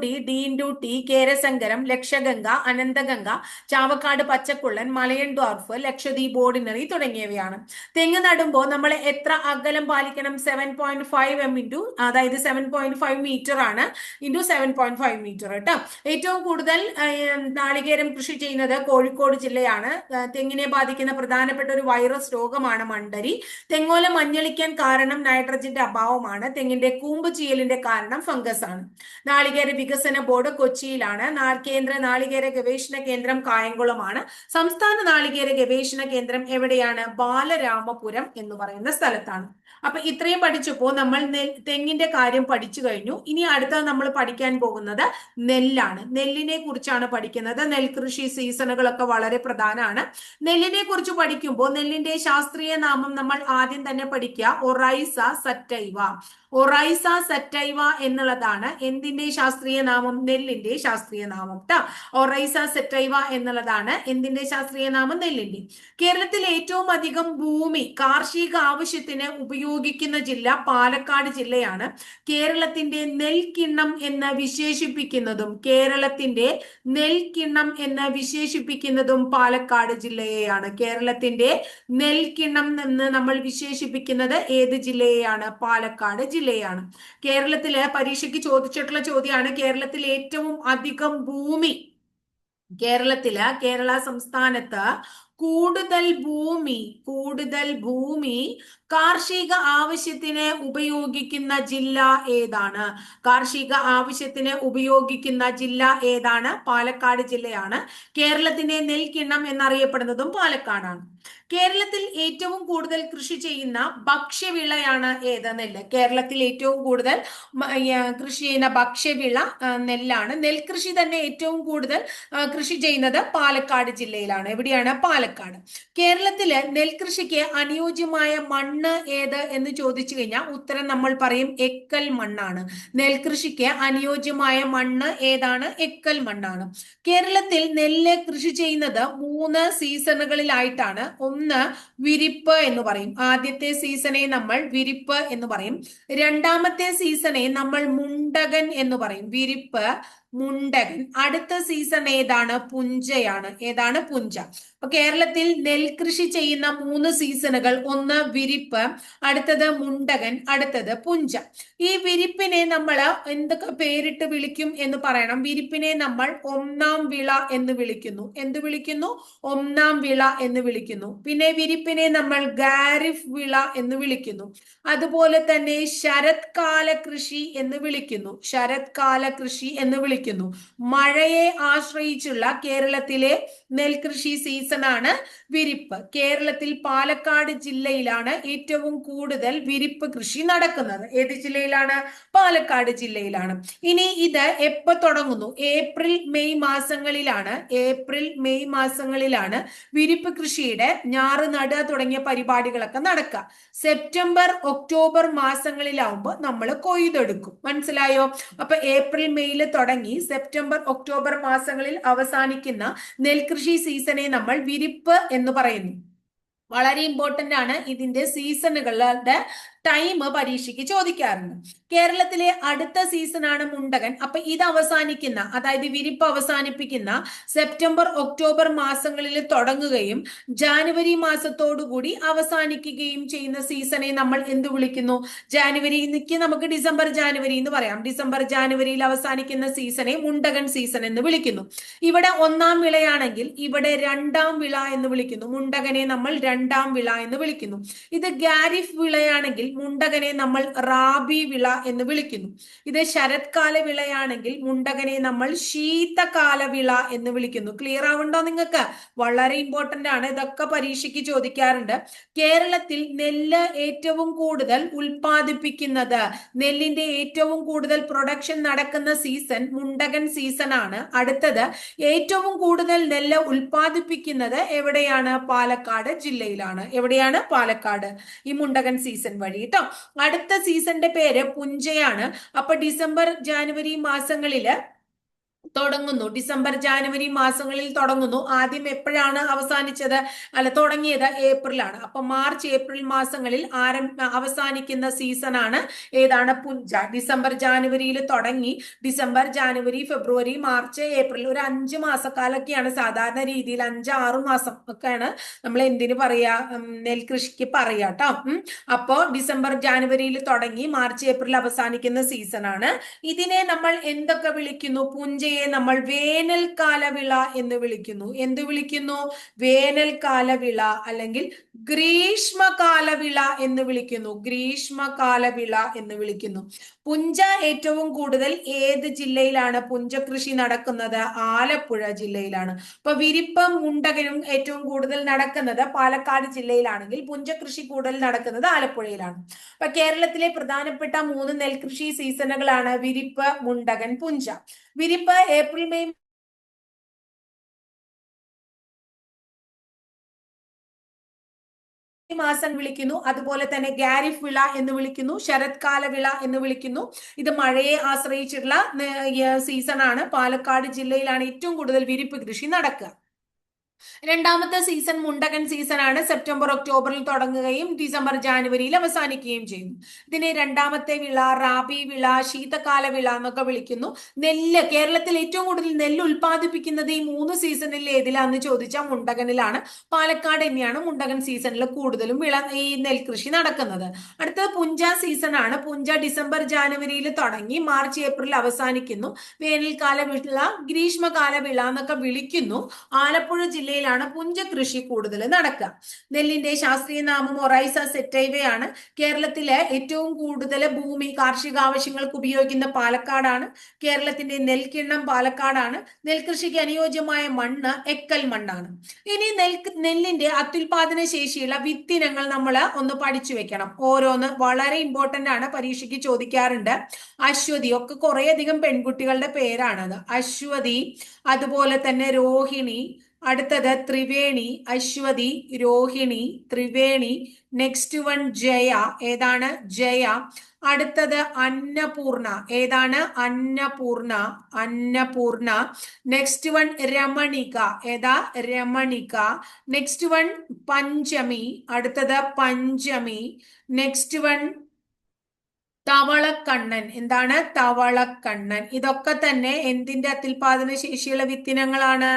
ടി, കേരസങ്കരം, ലക്ഷഗംഗ, അനന്തഗംഗ, ചാവക്കാട് പച്ചക്കുള്ളൻ, മലയൻ ഡ്വാർഫ്, ലക്ഷദ്വീപ് ഓർഡിനറി തുടങ്ങിയവയാണ്. തെങ്ങ് നടുമ്പോൾ നമ്മൾ എത്ര അകലം പാലിക്കണം? 7.5 m അതായത് 7.5 മീറ്റർ ആണ്. ഇൻറ്റു 7.5 മീറ്റർ കേട്ടോ. ഏറ്റവും കൂടുതൽ നാളികേരം കൃഷി ചെയ്യുന്നത് കോഴിക്കോട് ജില്ലയാണ്. തെങ്ങിനെ ബാധിക്കുന്ന പ്രധാനപ്പെട്ട ഒരു വൈറസ് രോഗമാണ് മണ്ടരി. തെങ്ങോല മഞ്ഞളിക്കാൻ കാരണം നൈട്രജന്റെ അഭാവമാണ്. തെങ്ങിന്റെ കൂമ്പ് ചീയലിന്റെ കാരണം ഫംഗസ് ആണ്. നാളികേര വികസന ബോർഡ് കൊച്ചിയിലാണ്. കേന്ദ്ര നാളികേര ഗവേഷണ കേന്ദ്രം കായംകുളമാണ്. സംസ്ഥാന നാളികേര ഗവേഷണ കേന്ദ്രം എവിടെയാണ്? ബാലരാമപുരം എന്ന് പറയുന്ന സ്ഥലത്താണ്. അപ്പൊ ഇത്രയും പഠിച്ചപ്പോ നമ്മൾ തെങ്ങിന്റെ കാര്യം പഠിച്ചു കഴിഞ്ഞു. ഇനി അടുത്ത നമ്മൾ പഠിക്കാൻ പോകുന്നത് നെല്ലാണ്. നെല്ലിനെ കുറിച്ചാണ് പഠിക്കുന്നത്. നെൽകൃഷി സീസണുകളൊക്കെ വളരെ പ്രധാനമാണ്. നെല്ലിനെ കുറിച്ച് പഠിക്കുമ്പോൾ നെല്ലിന്റെ ശാസ്ത്രീയ നാമം നമ്മൾ ആദ്യം തന്നെ പഠിക്കുക. Oryza sativa. ഒറൈസ സറ്റൈവ എന്നുള്ളതാണ് എന്തിന്റെ ശാസ്ത്രീയ നാമം? നെല്ലിന്റെ ശാസ്ത്രീയ നാമം ട്ടോ. ഒറൈസ സറ്റൈവ എന്നുള്ളതാണ് എന്തിന്റെ ശാസ്ത്രീയ നാമം? നെല്ലിന്റെ. കേരളത്തിൽ ഏറ്റവും അധികം ഭൂമി കാർഷിക ആവശ്യത്തിന് ഉപയോഗിക്കുന്ന ജില്ല പാലക്കാട് ജില്ലയാണ്. കേരളത്തിന്റെ നെൽക്കിണ്ണം എന്ന് വിശേഷിപ്പിക്കുന്നതും പാലക്കാട് ജില്ലയെയാണ്. കേരളത്തിന്റെ നെൽക്കിണ്ണം എന്ന് നമ്മൾ വിശേഷിപ്പിക്കുന്നത് ഏത് ജില്ലയെയാണ്? പാലക്കാട് ജില്ലയാണ്. കേരളത്തിലെ പരീക്ഷയ്ക്ക് ചോദിച്ചിട്ടുള്ള ചോദ്യമാണ്. കേരളത്തിൽ ഏറ്റവും അധികം ഭൂമി കേരള സംസ്ഥാനത്ത് കൂടുതൽ ഭൂമി കാർഷിക ആവശ്യത്തിന് ഉപയോഗിക്കുന്ന ജില്ല ഏതാണ്? കാർഷിക ആവശ്യത്തിന് ഉപയോഗിക്കുന്ന ജില്ല ഏതാണ്? പാലക്കാട് ജില്ലയാണ്. കേരളത്തിന്റെ നെൽക്കിണ്ണം എന്നറിയപ്പെടുന്നതും പാലക്കാടാണ്. കേരളത്തിൽ ഏറ്റവും കൂടുതൽ കൃഷി ചെയ്യുന്ന ഭക്ഷ്യവിളയാണ് ഏത്? നെല്ല്. കേരളത്തിൽ ഏറ്റവും കൂടുതൽ കൃഷി ചെയ്യുന്ന ഭക്ഷ്യവിള നെല്ലാണ്. നെൽകൃഷി തന്നെ ഏറ്റവും കൂടുതൽ കൃഷി ചെയ്യുന്നത് പാലക്കാട് ജില്ലയിലാണ്. എവിടെയാണ്? പാലക്കാട്. കേരളത്തില് നെൽകൃഷിക്ക് അനുയോജ്യമായ മണ്ണ് ഏത് എന്ന് ചോദിച്ചു കഴിഞ്ഞാൽ ഉത്തരം നമ്മൾ പറയും എക്കൽ മണ്ണാണ്. നെൽകൃഷിക്ക് അനുയോജ്യമായ മണ്ണ് ഏതാണ്? എക്കൽ മണ്ണാണ്. കേരളത്തിൽ നെല്ല് കൃഷി ചെയ്യുന്നത് 3 സീസണുകളിലായിട്ടാണ്. ഒന്ന് വിരിപ്പ് എന്ന് പറയും. ആദ്യത്തെ സീസണെ നമ്മൾ വിരിപ്പ് എന്ന് പറയും. രണ്ടാമത്തെ സീസണെ നമ്മൾ മുണ്ടകൻ എന്ന് പറയും. വിരിപ്പ്, മുണ്ടകൻ. അടുത്ത സീസൺ ഏതാണ്? പുഞ്ചയാണ്. ഏതാണ്? പുഞ്ച. അപ്പൊ കേരളത്തിൽ നെൽകൃഷി ചെയ്യുന്ന 3 സീസണുകൾ. ഒന്ന് വിരിപ്പ്, അടുത്തത് മുണ്ടകൻ, അടുത്തത് പുഞ്ച. ഈ വിരിപ്പിനെ നമ്മൾ എന്തൊക്കെ പേരിട്ട് വിളിക്കും എന്ന് പറയണം. വിരിപ്പിനെ നമ്മൾ ഒന്നാം വിള എന്ന് വിളിക്കുന്നു. എന്ത് വിളിക്കുന്നു? ഒന്നാം വിള എന്ന് വിളിക്കുന്നു. പിന്നെ വിരിപ്പിനെ നമ്മൾ ഖാരിഫ് വിള എന്ന് വിളിക്കുന്നു. അതുപോലെ തന്നെ ശരത്കാല കൃഷി എന്ന് വിളിക്കുന്നു. ശരത്കാല കൃഷി എന്ന് വിളിക്കുന്നു. വിളിക്കുന്നു. മഴയെ ആശ്രയിച്ചുള്ള കേരളത്തിലെ നെൽകൃഷി സീസണാണ് വിരിപ്പ്. കേരളത്തിൽ പാലക്കാട് ജില്ലയിലാണ് ഏറ്റവും കൂടുതൽ വിരിപ്പ് കൃഷി നടക്കുന്നത്. ഏത് ജില്ലയിലാണ്? പാലക്കാട് ജില്ലയിലാണ്. ഇനി ഇത് എപ്പോ തുടങ്ങുന്നു? ഏപ്രിൽ മെയ് മാസങ്ങളിലാണ്. ഏപ്രിൽ മെയ് മാസങ്ങളിലാണ് വിരിപ്പ് കൃഷിയുടെ ഞാറ് നടുക തുടങ്ങിയ പരിപാടികളൊക്കെ നടക്കുക. സെപ്റ്റംബർ ഒക്ടോബർ മാസങ്ങളിലാവുമ്പോൾ നമ്മൾ കൊയ്തെടുക്കും. മനസ്സിലായോ? അപ്പൊ ഏപ്രിൽ മെയ്യിൽ തുടങ്ങി സെപ്റ്റംബർ ഒക്ടോബർ മാസങ്ങളിൽ അവസാനിക്കുന്ന നെൽകൃഷി സീസണെ നമ്മൾ വിരിപ്പ് എന്ന് പറയുന്നു. വളരെ ഇമ്പോർട്ടന്റ് ആണ്. ഇതിന്റെ സീസണുകളുടെ ടൈം പരീക്ഷയ്ക്ക് ചോദിക്കാറുണ്ട്. കേരളത്തിലെ അടുത്ത സീസണാണ് മുണ്ടകൻ. അപ്പൊ ഇത് അവസാനിക്കുന്ന, അതായത് വിരിപ്പ് അവസാനിപ്പിക്കുന്ന സെപ്റ്റംബർ ഒക്ടോബർ മാസങ്ങളിൽ തുടങ്ങുകയും ജാനുവരി മാസത്തോടുകൂടി അവസാനിക്കുകയും ചെയ്യുന്ന സീസണെ നമ്മൾ എന്ത് വിളിക്കുന്നു? ജാനുവരിക്ക് നമുക്ക് ഡിസംബർ ജാനുവരി എന്ന് പറയാം. ഡിസംബർ ജാനുവരിയിൽ അവസാനിക്കുന്ന സീസണെ മുണ്ടകൻ സീസൺ എന്ന് വിളിക്കുന്നു. ഇവിടെ ഒന്നാം വിളയാണെങ്കിൽ ഇവിടെ രണ്ടാം വിള എന്ന് വിളിക്കുന്നു. മുണ്ടകനെ നമ്മൾ രണ്ടാം വിള എന്ന് വിളിക്കുന്നു. ഇത് ഖാരിഫ് വിളയാണെങ്കിൽ മുണ്ടകനെ നമ്മൾ റാബി വിള എന്ന് വിളിക്കുന്നു. ഇത് ശരത്കാല വിളയാണെങ്കിൽ മുണ്ടകനെ നമ്മൾ ശീതകാല വിള എന്ന് വിളിക്കുന്നു. ക്ലിയർ ആവുണ്ടോ നിങ്ങൾക്ക്? വളരെ ഇമ്പോർട്ടന്റ് ആണ്. ഇതൊക്കെ പരീക്ഷയ്ക്ക് ചോദിക്കാറുണ്ട്. കേരളത്തിൽ നെല്ല് ഏറ്റവും കൂടുതൽ ഉൽപ്പാദിപ്പിക്കുന്നത്, നെല്ലിന്റെ ഏറ്റവും കൂടുതൽ പ്രൊഡക്ഷൻ നടക്കുന്ന സീസൺ മുണ്ടകൻ സീസൺ ആണ്. അടുത്തത് ഏറ്റവും കൂടുതൽ നെല്ല് ഉൽപ്പാദിപ്പിക്കുന്നത് എവിടെയാണ്? പാലക്കാട് ജില്ലയിലാണ്. എവിടെയാണ്? പാലക്കാട്. ഈ മുണ്ടകൻ സീസൺ വഴി കേട്ടോ. അടുത്ത സീസണിന്റെ പേര് പുഞ്ചയാണ്. അപ്പൊ ഡിസംബർ ജാനുവരി മാസങ്ങളില് തുടങ്ങുന്നു. ഡിസംബർ ജാനുവരി മാസങ്ങളിൽ തുടങ്ങുന്നു. ആദ്യം എപ്പോഴാണ് അവസാനിച്ചത്? തുടങ്ങിയത് ഏപ്രിലാണ്. അപ്പൊ മാർച്ച് ഏപ്രിൽ മാസങ്ങളിൽ അവസാനിക്കുന്ന സീസണാണ് ഏതാണ്? പുഞ്ച. ഡിസംബർ ജാനുവരിയിൽ തുടങ്ങി ഡിസംബർ ജാനുവരി ഫെബ്രുവരി മാർച്ച് ഏപ്രിൽ ഒരു 5 മാസക്കാലൊക്കെയാണ് സാധാരണ രീതിയിൽ. 5-6 മാസം ഒക്കെയാണ് നമ്മൾ എന്തിനു പറയാ? നെൽകൃഷിക്ക് പറയാ കേട്ടോ. അപ്പോ ഡിസംബർ ജാനുവരിയിൽ തുടങ്ങി മാർച്ച് ഏപ്രിൽ അവസാനിക്കുന്ന സീസണാണ്. ഇതിനെ നമ്മൾ എന്തൊക്കെ വിളിക്കുന്നു? പുഞ്ചയെ നമ്മൾ വേനൽക്കാല വിള എന്ന് വിളിക്കുന്നു. എന്ത് വിളിക്കുന്നു? വേനൽക്കാല വിള അല്ലെങ്കിൽ ഗ്രീഷ്മകാല വിള എന്ന് വിളിക്കുന്നു. ഗ്രീഷ്മകാല വിള എന്ന് വിളിക്കുന്നു. പുഞ്ച ഏറ്റവും കൂടുതൽ ഏത് ജില്ലയിലാണ് പുഞ്ച കൃഷി നടക്കുന്നത്? ആലപ്പുഴ ജില്ലയിലാണ്. അപ്പൊ വിരിപ്പും മുണ്ടകനും ഏറ്റവും കൂടുതൽ നടക്കുന്നത് പാലക്കാട് ജില്ലയിലാണെങ്കിൽ പുഞ്ച കൃഷി കൂടുതൽ നടക്കുന്നത് ആലപ്പുഴയിലാണ്. അപ്പൊ കേരളത്തിലെ പ്രധാനപ്പെട്ട 3 നെൽകൃഷി സീസണുകളാണ് വിരിപ്പ്, മുണ്ടകൻ, പുഞ്ച. വിരിപ്പ് ഏപ്രിൽ മെയ് മാസം വിളിക്കുന്നു. അതുപോലെ തന്നെ ഖാരിഫ് വിള എന്ന് വിളിക്കുന്നു, ശരത്കാല വിള എന്ന് വിളിക്കുന്നു. ഇത് മഴയെ ആശ്രയിച്ചിട്ടുള്ള സീസൺ ആണ്. പാലക്കാട് ജില്ലയിലാണ് ഏറ്റവും കൂടുതൽ വിരിപ്പ് കൃഷി നടക്കുക. രണ്ടാമത്തെ സീസൺ മുണ്ടകൻ സീസൺ ആണ്. സെപ്റ്റംബർ ഒക്ടോബറിൽ തുടങ്ങുകയും ഡിസംബർ ജാനുവരിയിൽ അവസാനിക്കുകയും ചെയ്യുന്നു. ഇതിനെ രണ്ടാമത്തെ വിള, റാബി വിള, ശീതകാല വിള എന്നൊക്കെ വിളിക്കുന്നു. നെല്ല്, കേരളത്തിൽ ഏറ്റവും കൂടുതൽ നെല്ല് ഉൽപ്പാദിപ്പിക്കുന്നത് ഈ 3 സീസണിൽ ഏതിലാന്ന് ചോദിച്ചാൽ മുണ്ടകനിലാണ്. പാലക്കാട് തന്നെയാണ് മുണ്ടകൻ സീസണിൽ കൂടുതലും ഈ നെൽകൃഷി നടക്കുന്നത്. അടുത്തത് പുഞ്ച സീസൺ ആണ്. പുഞ്ച ഡിസംബർ ജാനുവരിയിൽ തുടങ്ങി മാർച്ച് ഏപ്രിൽ അവസാനിക്കുന്നു. വേനൽക്കാല വിള, ഗ്രീഷ്മകാല വിള എന്നൊക്കെ വിളിക്കുന്നു. ആലപ്പുഴ ജില്ലയിലാണ് പുഞ്ച കൃഷി കൂടുതൽ നടക്കുക. നെല്ലിന്റെ ശാസ്ത്രീയ നാമം ഒറൈസ സെറ്റൈവയാണ്. കേരളത്തിലെ ഏറ്റവും കൂടുതൽ ഭൂമി കാർഷിക ആവശ്യങ്ങൾക്ക് ഉപയോഗിക്കുന്ന പാലക്കാടാണ്. കേരളത്തിന്റെ നെൽക്കിണ്ണം പാലക്കാടാണ്. നെൽകൃഷിക്ക് അനുയോജ്യമായ മണ്ണ് എക്കൽ മണ്ണാണ്. ഇനി നെല്ലിന്റെ അത്യുൽപാദന ശേഷിയുള്ള വിത്തിനങ്ങൾ നമ്മൾ ഒന്ന് പഠിച്ചു വെക്കണം. ഓരോന്ന് വളരെ ഇമ്പോർട്ടന്റ് ആണ്, പരീക്ഷയ്ക്ക് ചോദിക്കാറുണ്ട്. അശ്വതി ഒക്കെ കുറേയധികം പെൺകുട്ടികളുടെ പേരാണത്. അശ്വതി, അതുപോലെ തന്നെ രോഹിണി, അടുത്തത് ത്രിവേണി, അശ്വതി, രോഹിണി, ത്രിവേണി. Next one Jaya. ഏതാണ്? ജയ. അടുത്തത് അന്നപൂർണ. ഏതാണ്? അന്നപൂർണ. അന്നപൂർണ. Next one Ramanika. ഏതാ? രമണിക. Next one Panchami. അടുത്തത് പഞ്ചമി. Next one തവളക്കണ്ണൻ. എന്താണ്? തവളക്കണ്ണൻ. ഇതൊക്കെ തന്നെ എന്തിന്റെ അത്യുൽപാദന ശേഷിയുള്ള വിത്തിനങ്ങളാണ്?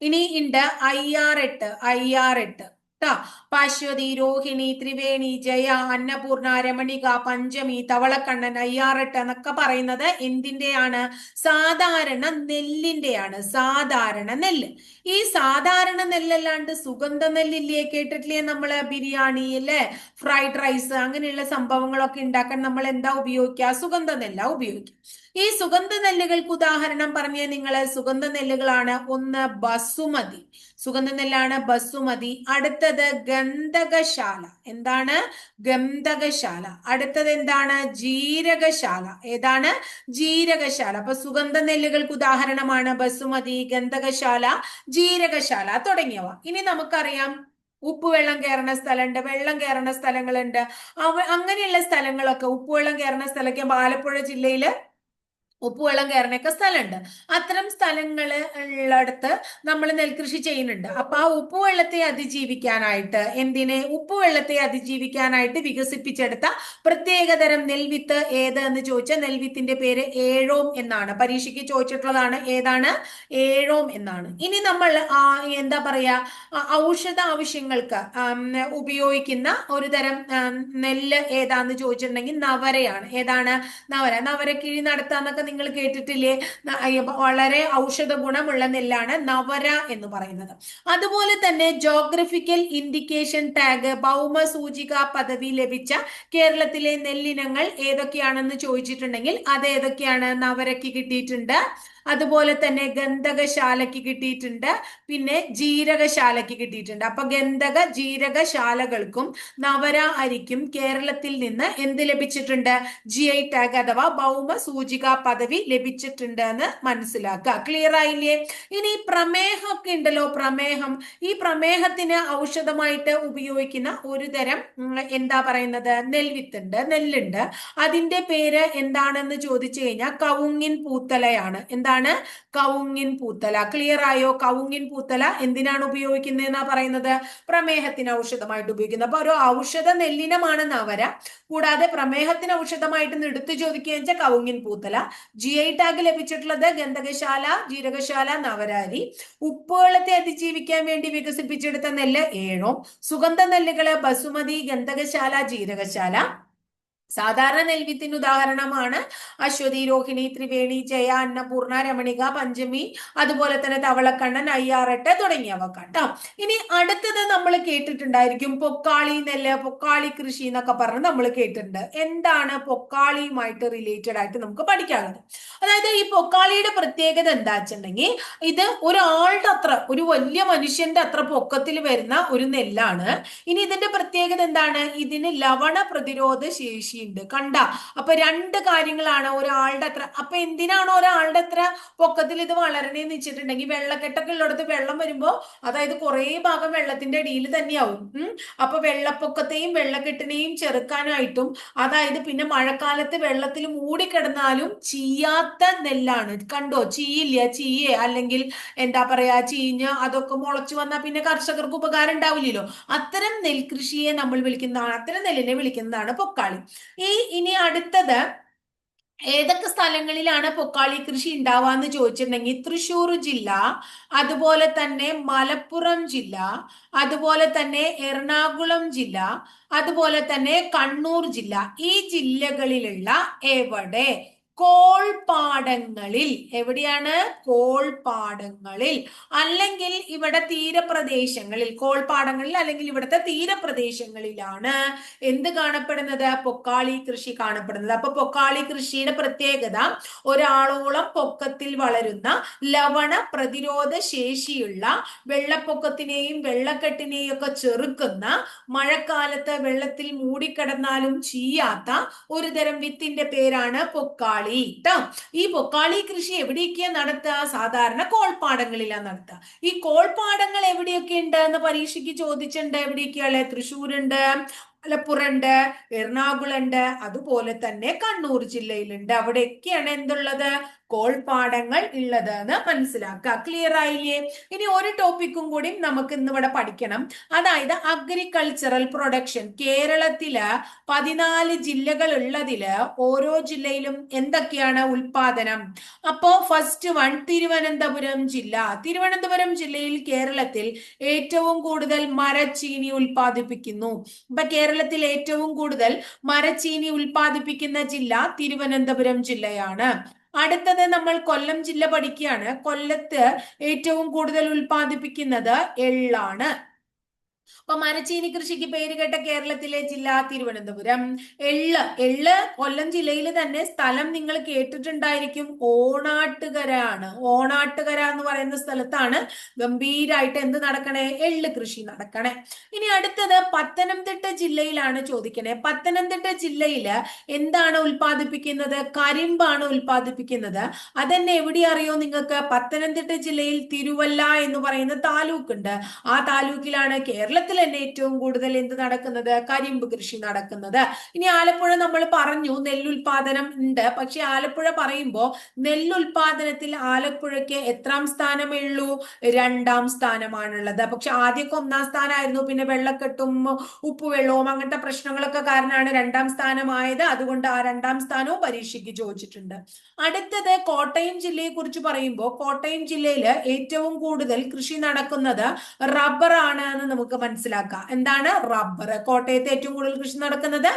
ഇനി ഉണ്ട് IR8. IR8 ട്ടാ. അശ്വതി, രോഹിണി, ത്രിവേണി, ജയ, അന്നപൂർണ, രമണിക, പഞ്ചമി, തവളക്കണ്ണൻ, അയ്യാറെട്ട് എന്നൊക്കെ പറയുന്നത് എന്തിന്റെയാണ്? സാധാരണ നെല്ലിന്റെയാണ്. സാധാരണ നെല്ല്. ഈ സാധാരണ നെല്ലല്ലാണ്ട് സുഗന്ധ നെല്ലില്ലേ, കേട്ടിട്ടില്ലേ നമ്മള്? ബിരിയാണി അല്ലെ, ഫ്രൈഡ് റൈസ് അങ്ങനെയുള്ള സംഭവങ്ങളൊക്കെ ഉണ്ടാക്കാൻ നമ്മൾ എന്താ ഉപയോഗിക്കുക? സുഗന്ധ നെല്ല ഉപയോഗിക്കുക. ഈ സുഗന്ധ നെല്ലുകൾക്ക് ഉദാഹരണം പറഞ്ഞ നിങ്ങള് സുഗന്ധ നെല്ലുകളാണ്. ഒന്ന് ബസുമതി, സുഗന്ധ നെല്ലാണ് ബസുമതി. അടുത്തത് ഗന്ധകശാല. എന്താണ്? ഗന്ധകശാല. അടുത്തത് എന്താണ്? ജീരകശാല. ഏതാണ്? ജീരകശാല. അപ്പൊ സുഗന്ധ നെല്ലുകൾക്ക് ഉദാഹരണമാണ് ബസുമതി, ഗന്ധകശാല, ജീരകശാല തുടങ്ങിയവ. ഇനി നമുക്കറിയാം ഉപ്പുവെള്ളം കയറുന്ന സ്ഥലമുണ്ട്, വെള്ളം കയറുന്ന സ്ഥലങ്ങളുണ്ട്. അങ്ങനെയുള്ള സ്ഥലങ്ങളൊക്കെ ഉപ്പുവെള്ളം കയറുന്ന സ്ഥലമൊക്കെ ആലപ്പുഴ ജില്ലയില് ഉപ്പുവെള്ളം കയറുന്നൊക്കെ സ്ഥലമുണ്ട്. അത്തരം സ്ഥലങ്ങള് ഉള്ളിടത്ത് നമ്മൾ നെൽകൃഷി ചെയ്യുന്നുണ്ട്. അപ്പൊ ആ ഉപ്പുവെള്ളത്തെ അതിജീവിക്കാനായിട്ട്, ഉപ്പുവെള്ളത്തെ അതിജീവിക്കാനായിട്ട് വികസിപ്പിച്ചെടുത്ത പ്രത്യേകതരം നെൽവിത്ത് ഏത് എന്ന് ചോദിച്ചാൽ നെൽവിത്തിന്റെ പേര് ഏഴോം എന്നാണ്. പരീക്ഷയ്ക്ക് ചോദിച്ചിട്ടുള്ളതാണ്. ഏതാണ്? ഏഴോം എന്നാണ്. ഇനി നമ്മൾ എന്താ പറയാ, ഔഷധ ആവശ്യങ്ങൾക്ക് ഉപയോഗിക്കുന്ന ഒരു തരം നെല്ല് ഏതാന്ന് ചോദിച്ചിട്ടുണ്ടെങ്കിൽ നവരയാണ്. ഏതാണ്? നവര. നവരക്കിഴി നടത്താന്നൊക്കെ നിങ്ങൾ കേട്ടിട്ടില്ലേ? വളരെ ഔഷധ ഗുണമുള്ള നെല്ലാണ് നവര എന്ന് പറയുന്നത്. അതുപോലെ തന്നെ ജോഗ്രഫിക്കൽ ഇൻഡിക്കേഷൻ ടാഗ്, ഭൗമ സൂചിക പദവി ലഭിച്ച കേരളത്തിലെ നെല്ലിനങ്ങൾ ഏതൊക്കെയാണെന്ന് ചോദിച്ചിട്ടുണ്ടെങ്കിൽ അത് ഏതൊക്കെയാണ്? നവരയ്ക്ക് കിട്ടിയിട്ടുണ്ട്, അതുപോലെ തന്നെ ഗന്ധകശാലയ്ക്ക് കിട്ടിയിട്ടുണ്ട്, പിന്നെ ജീരകശാലയ്ക്ക് കിട്ടിയിട്ടുണ്ട്. അപ്പൊ ഗന്ധക ജീരകശാലകൾക്കും നവര അരിക്കും കേരളത്തിൽ നിന്ന് എന്ത് ലഭിച്ചിട്ടുണ്ട്? GI ടാഗ് അഥവാ ഭൗമ സൂചിക പദവി ലഭിച്ചിട്ടുണ്ട് എന്ന് മനസ്സിലാക്കുക. ക്ലിയർ ആയില്ലേ? ഇനി പ്രമേഹമൊക്കെ ഉണ്ടല്ലോ, പ്രമേഹം. ഈ പ്രമേഹത്തിന് ഔഷധമായിട്ട് ഉപയോഗിക്കുന്ന ഒരു തരം എന്താ പറയുന്നത്? നെൽവിത്തുണ്ട്, നെല്ലുണ്ട്. അതിന്റെ പേര് എന്താണെന്ന് ചോദിച്ചു കഴിഞ്ഞാൽ കവുങ്ങിൻ പൂത്തലയാണ്. എന്താണ്? കവുങ്ങിൻ പൂത്തല. ക്ലിയർ ആയോ? കവുങ്ങിൻ പൂത്തല എന്തിനാണ് ഉപയോഗിക്കുന്നതെന്നാ പറയുന്നത്? പ്രമേഹത്തിന് ഔഷധമായിട്ട് ഉപയോഗിക്കുന്നത്. അപ്പൊ ഒരു ഔഷധ നെല്ലിനമാണ് നവര. കൂടാതെ പ്രമേഹത്തിന് ഔഷധമായിട്ട് എടുത്തു ചോദിക്കുക വെച്ചാൽ കവുങ്ങിൻ പൂത്തല. GI ടാഗ് ലഭിച്ചിട്ടുള്ളത് ഗന്ധകശാല, ജീരകശാല, നവരാരി. ഉപ്പുവെള്ളത്തെ അതിജീവിക്കാൻ വേണ്ടി വികസിപ്പിച്ചെടുത്ത നെല്ല് ഏഴോം. സുഗന്ധ നെല്ലുകള് ബസുമതി, ഗന്ധകശാല, ജീരകശാല. സാധാരണ നെൽവിത്തിന് ഉദാഹരണമാണ് അശ്വതി, രോഹിണി, ത്രിവേണി, ജയ, അന്നപൂർണ, രമണിക, പഞ്ചമി, അതുപോലെ തന്നെ തവളക്കണ്ണൻ, അയ്യാറെട്ട് തുടങ്ങിയവ കേട്ടോ. ഇനി അടുത്തത് നമ്മൾ കേട്ടിട്ടുണ്ടായിരിക്കും പൊക്കാളി നെല്ല്, പൊക്കാളി കൃഷി എന്നൊക്കെ പറഞ്ഞ് നമ്മൾ കേട്ടിട്ടുണ്ട്. എന്താണ് പൊക്കാളിയുമായിട്ട് റിലേറ്റഡ് ആയിട്ട് നമുക്ക് പഠിക്കാനുള്ളത്? അതായത് ഈ പൊക്കാളിയുടെ പ്രത്യേകത എന്താ വെച്ചിട്ടുണ്ടെങ്കിൽ ഇത് ഒരാളുടെ അത്ര, ഒരു വലിയ മനുഷ്യന്റെ അത്ര പൊക്കത്തിൽ വരുന്ന ഒരു നെല്ലാണ്. ഇനി ഇതിന്റെ പ്രത്യേകത എന്താണ്? ഇതിന് ലവണ പ്രതിരോധ ശേഷി ഉണ്ട്. കണ്ട? അപ്പൊ രണ്ട് കാര്യങ്ങളാണ്. ഒരാളുടെ അത്ര. അപ്പൊ എന്തിനാണ് ഒരാളുടെ അത്ര പൊക്കത്തിൽ ഇത് വളരണേന്ന് വെച്ചിട്ടുണ്ടെങ്കിൽ വെള്ളക്കെട്ടൊക്കെ ഉള്ളിടത്ത് വെള്ളം വരുമ്പോ, അതായത് കുറെ ഭാഗം വെള്ളത്തിന്റെ അടിയിൽ തന്നെയാവും. അപ്പൊ വെള്ളപ്പൊക്കത്തെയും വെള്ളക്കെട്ടിനെയും ചെറുക്കാനായിട്ടും, അതായത് പിന്നെ മഴക്കാലത്ത് വെള്ളത്തിൽ മൂടിക്കിടന്നാലും ചീയാത്ത നെല്ലാണ്. കണ്ടോ? ചീയില്ല, ചീയെ അല്ലെങ്കിൽ എന്താ പറയാ ചീഞ്ഞ് അതൊക്കെ മുളച്ചു വന്നാൽ പിന്നെ കർഷകർക്ക് ഉപകാരം ഉണ്ടാവില്ലല്ലോ. അത്തരം നെൽകൃഷിയെ നമ്മൾ വിളിക്കുന്നതാണ്, അത്തരം നെല്ലിനെ വിളിക്കുന്നതാണ് പൊക്കാളി. ഇനി അടുത്തത് ഏതൊക്കെ സ്ഥലങ്ങളിലാണ് പൊക്കാളി കൃഷി ഉണ്ടാവാന്ന് ചോദിച്ചിട്ടുണ്ടെങ്കിൽ തൃശ്ശൂർ ജില്ല, അതുപോലെ തന്നെ മലപ്പുറം ജില്ല, അതുപോലെ തന്നെ എറണാകുളം ജില്ല, അതുപോലെ തന്നെ കണ്ണൂർ ജില്ല. ഈ ജില്ലകളിലുള്ള എവിടെ? കോൾപ്പാടങ്ങളിൽ. എവിടെയാണ്? കോൾപ്പാടങ്ങളിൽ, അല്ലെങ്കിൽ ഇവിടെ തീരപ്രദേശങ്ങളിൽ. കോൾപ്പാടങ്ങളിൽ അല്ലെങ്കിൽ ഇവിടുത്തെ തീരപ്രദേശങ്ങളിലാണ് എന്ത് കാണപ്പെടുന്നത്? പൊക്കാളി കൃഷി കാണപ്പെടുന്നത്. അപ്പൊ പൊക്കാളി കൃഷിയുടെ പ്രത്യേകത ഒരാളോളം പൊക്കത്തിൽ വളരുന്ന ലവണ പ്രതിരോധ ശേഷിയുള്ള, വെള്ളപ്പൊക്കത്തിനെയും വെള്ളക്കെട്ടിനെയും ഒക്കെ ചെറുക്കുന്ന, മഴക്കാലത്ത് വെള്ളത്തിൽ മൂടിക്കിടന്നാലും ചീയാത്ത ഒരു തരം വിത്തിന്റെ പേരാണ് പൊക്കാളി ട്ടോ. ഈ പൊക്കാളി കൃഷി എവിടെയൊക്കെയാ നടത്തുക? സാധാരണ കോൾപ്പാടങ്ങളിലാണ് നടത്തുക. ഈ കോൾപ്പാടങ്ങൾ എവിടെയൊക്കെ ഉണ്ട് എന്ന് പരീക്ഷയ്ക്ക് ചോദിച്ചിട്ടുണ്ട്. എവിടെയൊക്കെയാണ്? തൃശ്ശൂരുണ്ട്, മലപ്പുറമുണ്ട്, എറണാകുളമുണ്ട്, അതുപോലെ തന്നെ കണ്ണൂർ ജില്ലയിലുണ്ട്. അവിടെയൊക്കെയാണ് എന്തുള്ളത്? കോൾപ്പാടങ്ങൾ ഉള്ളത് എന്ന് മനസ്സിലാക്കുക. ക്ലിയർ ആയില്ലേ? ഇനി ഒരു ടോപ്പിക്കും കൂടി നമുക്ക് ഇന്നിവിടെ പഠിക്കണം. അതായത് അഗ്രികൾച്ചറൽ പ്രൊഡക്ഷൻ. കേരളത്തില് 14 ജില്ലകൾ ഉള്ളതില് ഓരോ ജില്ലയിലും എന്തൊക്കെയാണ് ഉൽപാദനം? അപ്പോ ഫസ്റ്റ് വൺ തിരുവനന്തപുരം ജില്ല. തിരുവനന്തപുരം ജില്ലയിൽ കേരളത്തിൽ ഏറ്റവും കൂടുതൽ മരച്ചീനി ഉൽപ്പാദിപ്പിക്കുന്നു. അപ്പൊ കേരളത്തിൽ ഏറ്റവും കൂടുതൽ മരച്ചീനി ഉൽപ്പാദിപ്പിക്കുന്ന ജില്ല തിരുവനന്തപുരം ജില്ലയാണ്. അടുത്തത് നമ്മൾ കൊല്ലം ജില്ല പഠിക്കുകയാണ്. കൊല്ലത്ത് ഏറ്റവും കൂടുതൽ ഉൽപ്പാദിപ്പിക്കുന്നത് എള്ളാണ്. അപ്പൊ മരച്ചീനി കൃഷിക്ക് പേര് കേട്ട കേരളത്തിലെ ജില്ല തിരുവനന്തപുരം. എള്ള് കൊല്ലം ജില്ലയിൽ തന്നെ സ്ഥലം നിങ്ങൾ കേട്ടിട്ടുണ്ടായിരിക്കും, ഓണാട്ടുകര ആണ്. ഓണാട്ടുകര എന്ന് പറയുന്ന സ്ഥലത്താണ് ഗംഭീരായിട്ട് എന്ത് നടക്കണേ? എള്ള് കൃഷി നടക്കണേ. ഇനി അടുത്തത് പത്തനംതിട്ട ജില്ലയിലാണ് ചോദിക്കണേ. പത്തനംതിട്ട ജില്ലയില് എന്താണ് ഉൽപ്പാദിപ്പിക്കുന്നത്? കരിമ്പാണ് ഉൽപ്പാദിപ്പിക്കുന്നത്. അതെന്നെ എവിടെ അറിയോ നിങ്ങൾക്ക്? പത്തനംതിട്ട ജില്ലയിൽ തിരുവല്ല എന്ന് പറയുന്ന താലൂക്ക് ഉണ്ട്. ആ താലൂക്കിലാണ് കേരളത്തിൽ തന്നെ ഏറ്റവും കൂടുതൽ എന്ത് നടക്കുന്നത്? കരിമ്പ് കൃഷി നടക്കുന്നത്. ഇനി ആലപ്പുഴ നമ്മൾ പറഞ്ഞു നെല്ലുൽപാദനം ഉണ്ട്. പക്ഷെ ആലപ്പുഴ പറയുമ്പോൾ നെല്ലുൽപാദനത്തിൽ ആലപ്പുഴയ്ക്ക് എത്രാം സ്ഥാനമേ ഉള്ളൂ? 2ാം സ്ഥാനമാണുള്ളത്. പക്ഷെ ആദ്യമൊക്കെ 1ാം സ്ഥാനമായിരുന്നു. പിന്നെ വെള്ളക്കെട്ടും ഉപ്പുവെള്ളവും അങ്ങനത്തെ പ്രശ്നങ്ങളൊക്കെ കാരണമാണ് 2ാം സ്ഥാനമായത്. അതുകൊണ്ട് ആ 2ാം സ്ഥാനവും പരീക്ഷയ്ക്ക് ചോദിച്ചിട്ടുണ്ട്. അടുത്തത് കോട്ടയം ജില്ലയെ കുറിച്ച് പറയുമ്പോൾ കോട്ടയം ജില്ലയിൽ ഏറ്റവും കൂടുതൽ കൃഷി നടക്കുന്നത് റബ്ബർ ആണ് എന്ന് നമുക്ക് മനസ്സിലാക്കാം. എന്താണ്? റബ്ബർ. കോട്ടയത്ത് ഏറ്റവും കൂടുതൽ കൃഷി നടക്കുന്നത്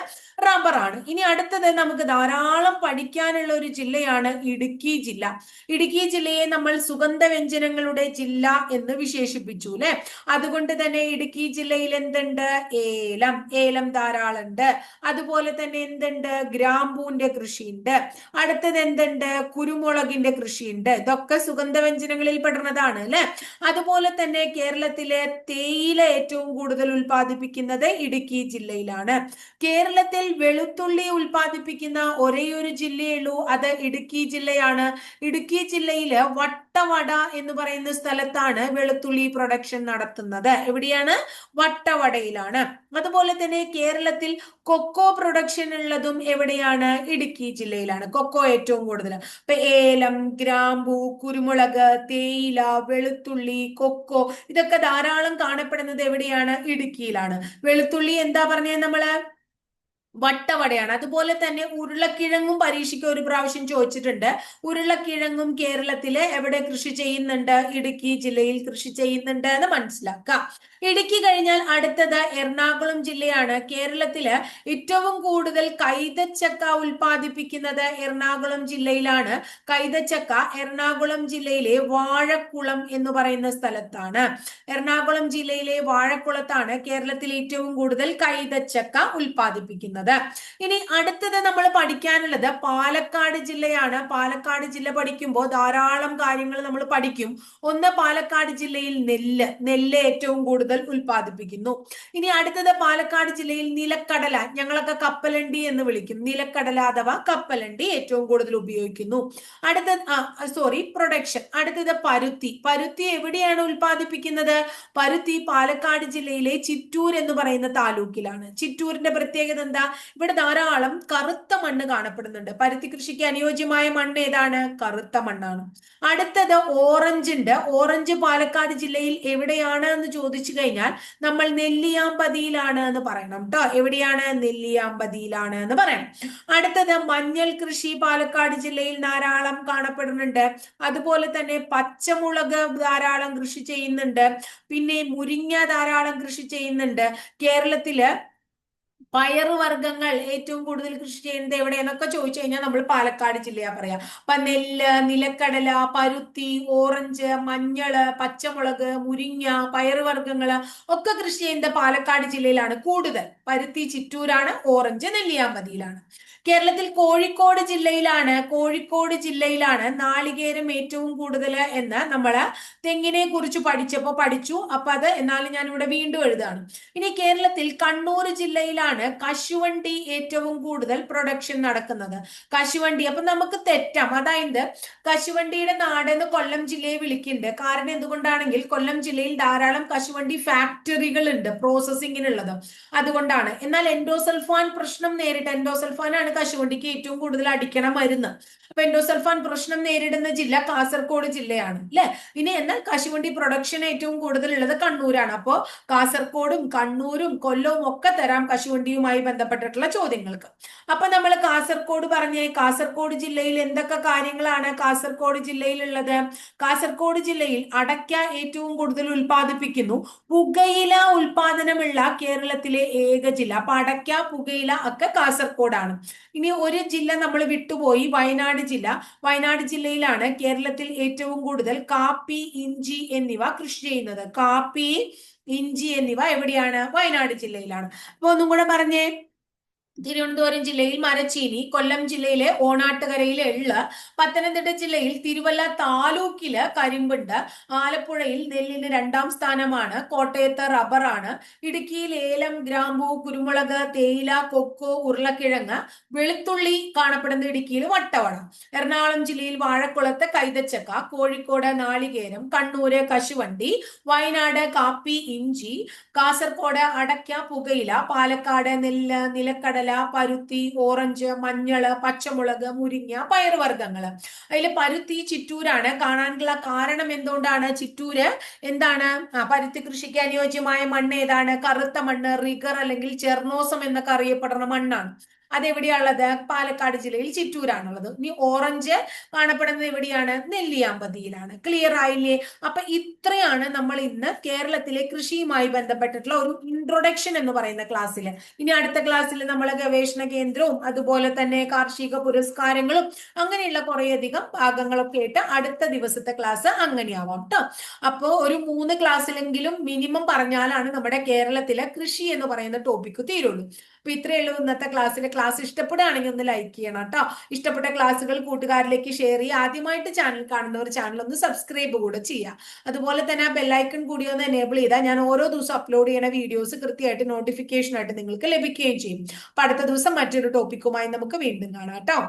റബ്ബർ ആണ്. ഇനി അടുത്തത് നമുക്ക് ധാരാളം പഠിക്കാനുള്ള ഒരു ജില്ലയാണ് ഇടുക്കി ജില്ല. ഇടുക്കി ജില്ലയെ നമ്മൾ സുഗന്ധവ്യഞ്ജനങ്ങളുടെ ജില്ല എന്ന് വിശേഷിപ്പിച്ചു അല്ലെ. അതുകൊണ്ട് തന്നെ ഇടുക്കി ജില്ലയിൽ എന്തുണ്ട്? ഏലം ധാരാളം ഉണ്ട്. അതുപോലെ തന്നെ എന്തുണ്ട്? ഗ്രാമ്പൂവിന്റെ കൃഷിയുണ്ട്. അടുത്തത് എന്തുണ്ട്? കുരുമുളകിന്റെ കൃഷിയുണ്ട്. ഇതൊക്കെ സുഗന്ധവ്യഞ്ജനങ്ങളിൽ പെടുന്നതാണ് അല്ലെ. അതുപോലെ തന്നെ കേരളത്തിലെ തേയില ഏറ്റവും കൂടുതൽ ഉൽപ്പാദിപ്പിക്കുന്നത് ഇടുക്കി ജില്ലയിലാണ്. കേരളത്തിൽ വെളുത്തുള്ളി ഉൽപ്പാദിപ്പിക്കുന്ന ഒരേ ഒരു ജില്ലയേ ഉള്ളൂ, അത് ഇടുക്കി ജില്ലയാണ്. ഇടുക്കി ജില്ലയില് വട്ടവട എന്ന് പറയുന്ന സ്ഥലത്താണ് വെളുത്തുള്ളി പ്രൊഡക്ഷൻ നടത്തുന്നത്. എവിടെയാണ്? വട്ടവടയിലാണ്. അതുപോലെ തന്നെ കേരളത്തിൽ കൊക്കോ പ്രൊഡക്ഷൻ ഉള്ളതും എവിടെയാണ്? ഇടുക്കി ജില്ലയിലാണ്. കൊക്കോ ഏറ്റവും കൂടുതൽ. ഇപ്പൊ ഏലം, ഗ്രാമ്പു, കുരുമുളക്, തേയില, വെളുത്തുള്ളി, കൊക്കോ ഇതൊക്കെ ധാരാളം കാണപ്പെടുന്നത് എവിടെയാണ്? ഇടുക്കിയിലാണ്. വെളുത്തുള്ളി എന്താ പറഞ്ഞത് നമ്മള്? വട്ടവടയാണ്. അതുപോലെ തന്നെ ഉരുളക്കിഴങ്ങും പരീക്ഷയ്ക്ക് ഒരു പ്രാവശ്യം ചോദിച്ചിട്ടുണ്ട്. ഉരുളക്കിഴങ്ങും കേരളത്തില് എവിടെ കൃഷി ചെയ്യുന്നുണ്ട്? ഇടുക്കി ജില്ലയിൽ കൃഷി ചെയ്യുന്നുണ്ട് എന്ന് മനസ്സിലാക്കാം. ഇടുക്കി കഴിഞ്ഞാൽ അടുത്തത് എറണാകുളം ജില്ലയാണ്. കേരളത്തില് ഏറ്റവും കൂടുതൽ കൈതച്ചക്ക ഉൽപ്പാദിപ്പിക്കുന്നത് എറണാകുളം ജില്ലയിലാണ്. കൈതച്ചക്ക എറണാകുളം ജില്ലയിലെ വാഴക്കുളം എന്ന് പറയുന്ന സ്ഥലത്താണ്. എറണാകുളം ജില്ലയിലെ വാഴക്കുളത്താണ് കേരളത്തിൽ ഏറ്റവും കൂടുതൽ കൈതച്ചക്ക ഉൽപ്പാദിപ്പിക്കുന്നത്. ഇനി അടുത്തത് നമ്മൾ പഠിക്കാനുള്ളത് പാലക്കാട് ജില്ലയാണ്. പാലക്കാട് ജില്ല പഠിക്കുമ്പോൾ ധാരാളം കാര്യങ്ങൾ നമ്മൾ പഠിക്കും. ഒന്ന്, പാലക്കാട് ജില്ലയിൽ നെല്ല് ഏറ്റവും കൂടുതൽ ഉൽപ്പാദിപ്പിക്കുന്നു. ഇനി അടുത്തത് പാലക്കാട് ജില്ലയിൽ നിലക്കടല, ഞങ്ങളൊക്കെ കപ്പലണ്ടി എന്ന് വിളിക്കും. നിലക്കടല അഥവാ കപ്പലണ്ടി ഏറ്റവും കൂടുതൽ ഉപയോഗിക്കുന്നു. പ്രൊഡക്ഷൻ. അടുത്തത് പരുത്തി എവിടെയാണ് ഉൽപ്പാദിപ്പിക്കുന്നത്? പരുത്തി പാലക്കാട് ജില്ലയിലെ ചിറ്റൂർ എന്ന് പറയുന്ന താലൂക്കിലാണ്. ചിറ്റൂരിന്റെ പ്രത്യേകത എന്താ? ഇവിടെ ധാരാളം കറുത്ത മണ്ണ് കാണപ്പെടുന്നുണ്ട്. പരുത്തി കൃഷിക്ക് അനുയോജ്യമായ മണ്ണ് ഏതാണ്? കറുത്ത മണ്ണാണ്. അടുത്തത് ഓറഞ്ച് ഉണ്ട്. ഓറഞ്ച് പാലക്കാട് ജില്ലയിൽ എവിടെയാണ് എന്ന് ചോദിച്ചു കഴിഞ്ഞാൽ നമ്മൾ നെല്ലിയാമ്പതിയിലാണ് എന്ന് പറയണം കേട്ടോ. എവിടെയാണ്? നെല്ലിയാമ്പതിയിലാണ് എന്ന് പറയണം. അടുത്തത് മഞ്ഞൾ കൃഷി പാലക്കാട് ജില്ലയിൽ ധാരാളം കാണപ്പെടുന്നുണ്ട്. അതുപോലെ തന്നെ പച്ചമുളക് ധാരാളം കൃഷി ചെയ്യുന്നുണ്ട്. പിന്നെ മുരിങ്ങ ധാരാളം കൃഷി ചെയ്യുന്നുണ്ട്. കേരളത്തില് പയറുവർഗ്ഗങ്ങൾ ഏറ്റവും കൂടുതൽ കൃഷി ചെയ്യുന്നത് എവിടെയെന്നൊക്കെ ചോദിച്ചു കഴിഞ്ഞാൽ നമ്മൾ പാലക്കാട് ജില്ലയാ പറയാ. അപ്പൊ നെല്ല്, നിലക്കടല, പരുത്തി, ഓറഞ്ച്, മഞ്ഞള്, പച്ചമുളക്, മുരിങ്ങ, പയറുവർഗ്ഗങ്ങള് ഒക്കെ കൃഷി ചെയ്യുന്നത് പാലക്കാട് ജില്ലയിലാണ് കൂടുതൽ. പരുത്തി ചിറ്റൂരാണ്, ഓറഞ്ച് നെല്ലിയാമ്പതിയിലാണ്. കേരളത്തിൽ കോഴിക്കോട് ജില്ലയിലാണ് നാളികേരം ഏറ്റവും കൂടുതൽ എന്ന് നമ്മള് തെങ്ങിനെ കുറിച്ച് പഠിച്ചു. അപ്പൊ അത് എന്നാലും ഞാൻ ഇവിടെ വീണ്ടും എഴുതാണ്. ഇനി കേരളത്തിൽ കണ്ണൂർ ജില്ലയിലാണ് ജില്ലയിലാണ് കശുവണ്ടി ഏറ്റവും കൂടുതൽ പ്രൊഡക്ഷൻ നടക്കുന്നത്. കശുവണ്ടി അപ്പൊ നമുക്ക് തെറ്റാം. അതായത് കശുവണ്ടിയുടെ നാടെന്ന് കൊല്ലം ജില്ലയെ വിളിക്കുന്നുണ്ട്. കാരണം എന്തുകൊണ്ടാണെങ്കിൽ കൊല്ലം ജില്ലയിൽ ധാരാളം കശുവണ്ടി ഫാക്ടറികൾ ഉണ്ട് പ്രോസസ്സിങ്ങിനുള്ളത്, അതുകൊണ്ടാണ്. എന്നാൽ എൻഡോസൾഫാൻ പ്രശ്നം നേരിട്ട്, എൻഡോസൾഫാനാണ് കശുവണ്ടിക്ക് ഏറ്റവും കൂടുതൽ അടിക്കണ മരുന്ന്. അപ്പൊ എൻഡോസൾഫാൻ പ്രശ്നം നേരിടുന്ന ജില്ല കാസർഗോഡ് ജില്ലയാണ് അല്ലെ. ഇനി എന്നാൽ കശുവണ്ടി പ്രൊഡക്ഷൻ ഏറ്റവും കൂടുതൽ ഉള്ളത് കണ്ണൂരാണ്. അപ്പോ കാസർഗോഡും കണ്ണൂരും കൊല്ലവും ഒക്കെ തരാം കശുവണ്ടിയുമായി ബന്ധപ്പെട്ടിട്ടുള്ള ചോദ്യങ്ങൾക്ക്. അപ്പൊ നമ്മൾ കാസർഗോഡ് പറഞ്ഞേ, കാസർഗോഡ് ജില്ലയിൽ എന്തൊക്കെ കാര്യങ്ങളാണ് കാസർഗോഡ് ജില്ലയിൽ ഉള്ളത്? കാസർഗോഡ് ജില്ലയിൽ അടയ്ക്ക ഏറ്റവും കൂടുതൽ ഉൽപ്പാദിപ്പിക്കുന്നു. പുകയില ഉൽപാദനമുള്ള കേരളത്തിലെ ഏക ജില്ല. അപ്പൊ അടയ്ക്ക, പുകയില ഒക്കെ കാസർഗോഡാണ്. ഇനി ഒരു ജില്ല നമ്മൾ വിട്ടുപോയി, വയനാട് ജില്ല. വയനാട് ജില്ലയിലാണ് കേരളത്തിൽ ഏറ്റവും കൂടുതൽ കാപ്പി, ഇഞ്ചി എന്നിവ കൃഷി ചെയ്യുന്നത്. കാപ്പി, ഇഞ്ചി എന്നിവ എവിടെയാണ്? വയനാട് ജില്ലയിലാണ്. അപ്പൊ ഒന്നും കൂടെ പറഞ്ഞേ. തിരുവനന്തപുരം ജില്ലയിൽ മരച്ചീനി, കൊല്ലം ജില്ലയിലെ ഓണാട്ടുകരയിലെ എള്ള്, പത്തനംതിട്ട ജില്ലയിൽ തിരുവല്ല താലൂക്കില് കരിമ്പുണ്ട്, ആലപ്പുഴയിൽ നെല്ലിന് 2ാം സ്ഥാനമാണ്, കോട്ടയത്ത് റബ്ബറാണ്, ഇടുക്കിയിൽ ഏലം, ഗ്രാമ്പൂ, കുരുമുളക്, തേയില, കൊക്കോ, ഉരുളക്കിഴങ്ങ്, വെളുത്തുള്ളി കാണപ്പെടുന്ന ഇടുക്കിയിൽ വട്ടവട, എറണാകുളം ജില്ലയിൽ വാഴക്കുളത്ത് കൈതച്ചക്ക, കോഴിക്കോട് നാളികേരം, കണ്ണൂര് കശുവണ്ടി, വയനാട് കാപ്പി, ഇഞ്ചി, കാസർഗോഡ് അടയ്ക്ക, പുകയില, പാലക്കാട് നെല്ല്, നിലക്കടല, പരുത്തി, ഓറഞ്ച്, മഞ്ഞള്, പച്ചമുളക്, മുരിങ്ങ, പയറുവർഗ്ഗങ്ങള്. അതിൽ പരുത്തി ചിറ്റൂരാണ്. കാണാനുള്ള കാരണം എന്തുകൊണ്ടാണ്? ചിറ്റൂര് എന്താണ്? പരുത്തി കൃഷിക്ക് അനുയോജ്യമായ മണ്ണ് ഏതാണ്? കറുത്ത മണ്ണ്, റിഗർ അല്ലെങ്കിൽ ചെർണോസം എന്നൊക്കെ അറിയപ്പെടുന്ന മണ്ണാണ്. അതെവിടെയാണുള്ളത്? പാലക്കാട് ജില്ലയിൽ ചിറ്റൂരാണുള്ളത്. ഇനി ഓറഞ്ച് കാണപ്പെടുന്നത് എവിടെയാണ്? നെല്ലിയാമ്പതിയിലാണ്. ക്ലിയർ ആയില്ലേ? അപ്പൊ ഇത്രയാണ് നമ്മൾ ഇന്ന് കേരളത്തിലെ കൃഷിയുമായി ബന്ധപ്പെട്ടിട്ടുള്ള ഒരു ഇൻട്രൊഡക്ഷൻ എന്ന് പറയുന്ന ക്ലാസ്സിൽ. ഇനി അടുത്ത ക്ലാസ്സിൽ നമ്മൾ ഗവേഷണ കേന്ദ്രവും അതുപോലെ തന്നെ കാർഷിക പുരസ്കാരങ്ങളും അങ്ങനെയുള്ള കുറേയധികം ഭാഗങ്ങളൊക്കെ ആയിട്ട് അടുത്ത ദിവസത്തെ ക്ലാസ് അങ്ങനെയാവാം കേട്ടോ. അപ്പോ ഒരു 3 ക്ലാസ്സിലെങ്കിലും മിനിമം പറഞ്ഞാലാണ് നമ്മുടെ കേരളത്തിലെ കൃഷി എന്ന് പറയുന്ന ടോപ്പിക്ക് തീരുള്ളൂ. അപ്പൊ ഇത്രയേ ഉള്ളൂ ഇന്നത്തെ ക്ലാസ്സിൽ. ക്ലാസ് ഇഷ്ടപ്പെടുകയാണെങ്കിൽ ഒന്ന് ലൈക്ക് ചെയ്യണം കേട്ടോ. ഇഷ്ടപ്പെട്ട ക്ലാസ്സുകൾ കൂട്ടുകാരിലേക്ക് ഷെയർ ചെയ്യുക. ആദ്യമായിട്ട് ചാനൽ കാണുന്നവർ ചാനൽ ഒന്ന് സബ്സ്ക്രൈബ് കൂടെ ചെയ്യുക. അതുപോലെ തന്നെ ആ ബെല്ലൈക്കൺ കൂടി ഒന്ന് എനേബിൾ ചെയ്താൽ ഞാൻ ഓരോ ദിവസം അപ്ലോഡ് ചെയ്യുന്ന വീഡിയോസ് കൃത്യമായിട്ട് നോട്ടിഫിക്കേഷൻ ആയിട്ട് നിങ്ങൾക്ക് ലഭിക്കുകയും ചെയ്യും. അപ്പൊ അടുത്ത ദിവസം മറ്റൊരു ടോപ്പിക്കുമായി നമുക്ക് വീണ്ടും കാണാം കേട്ടോ.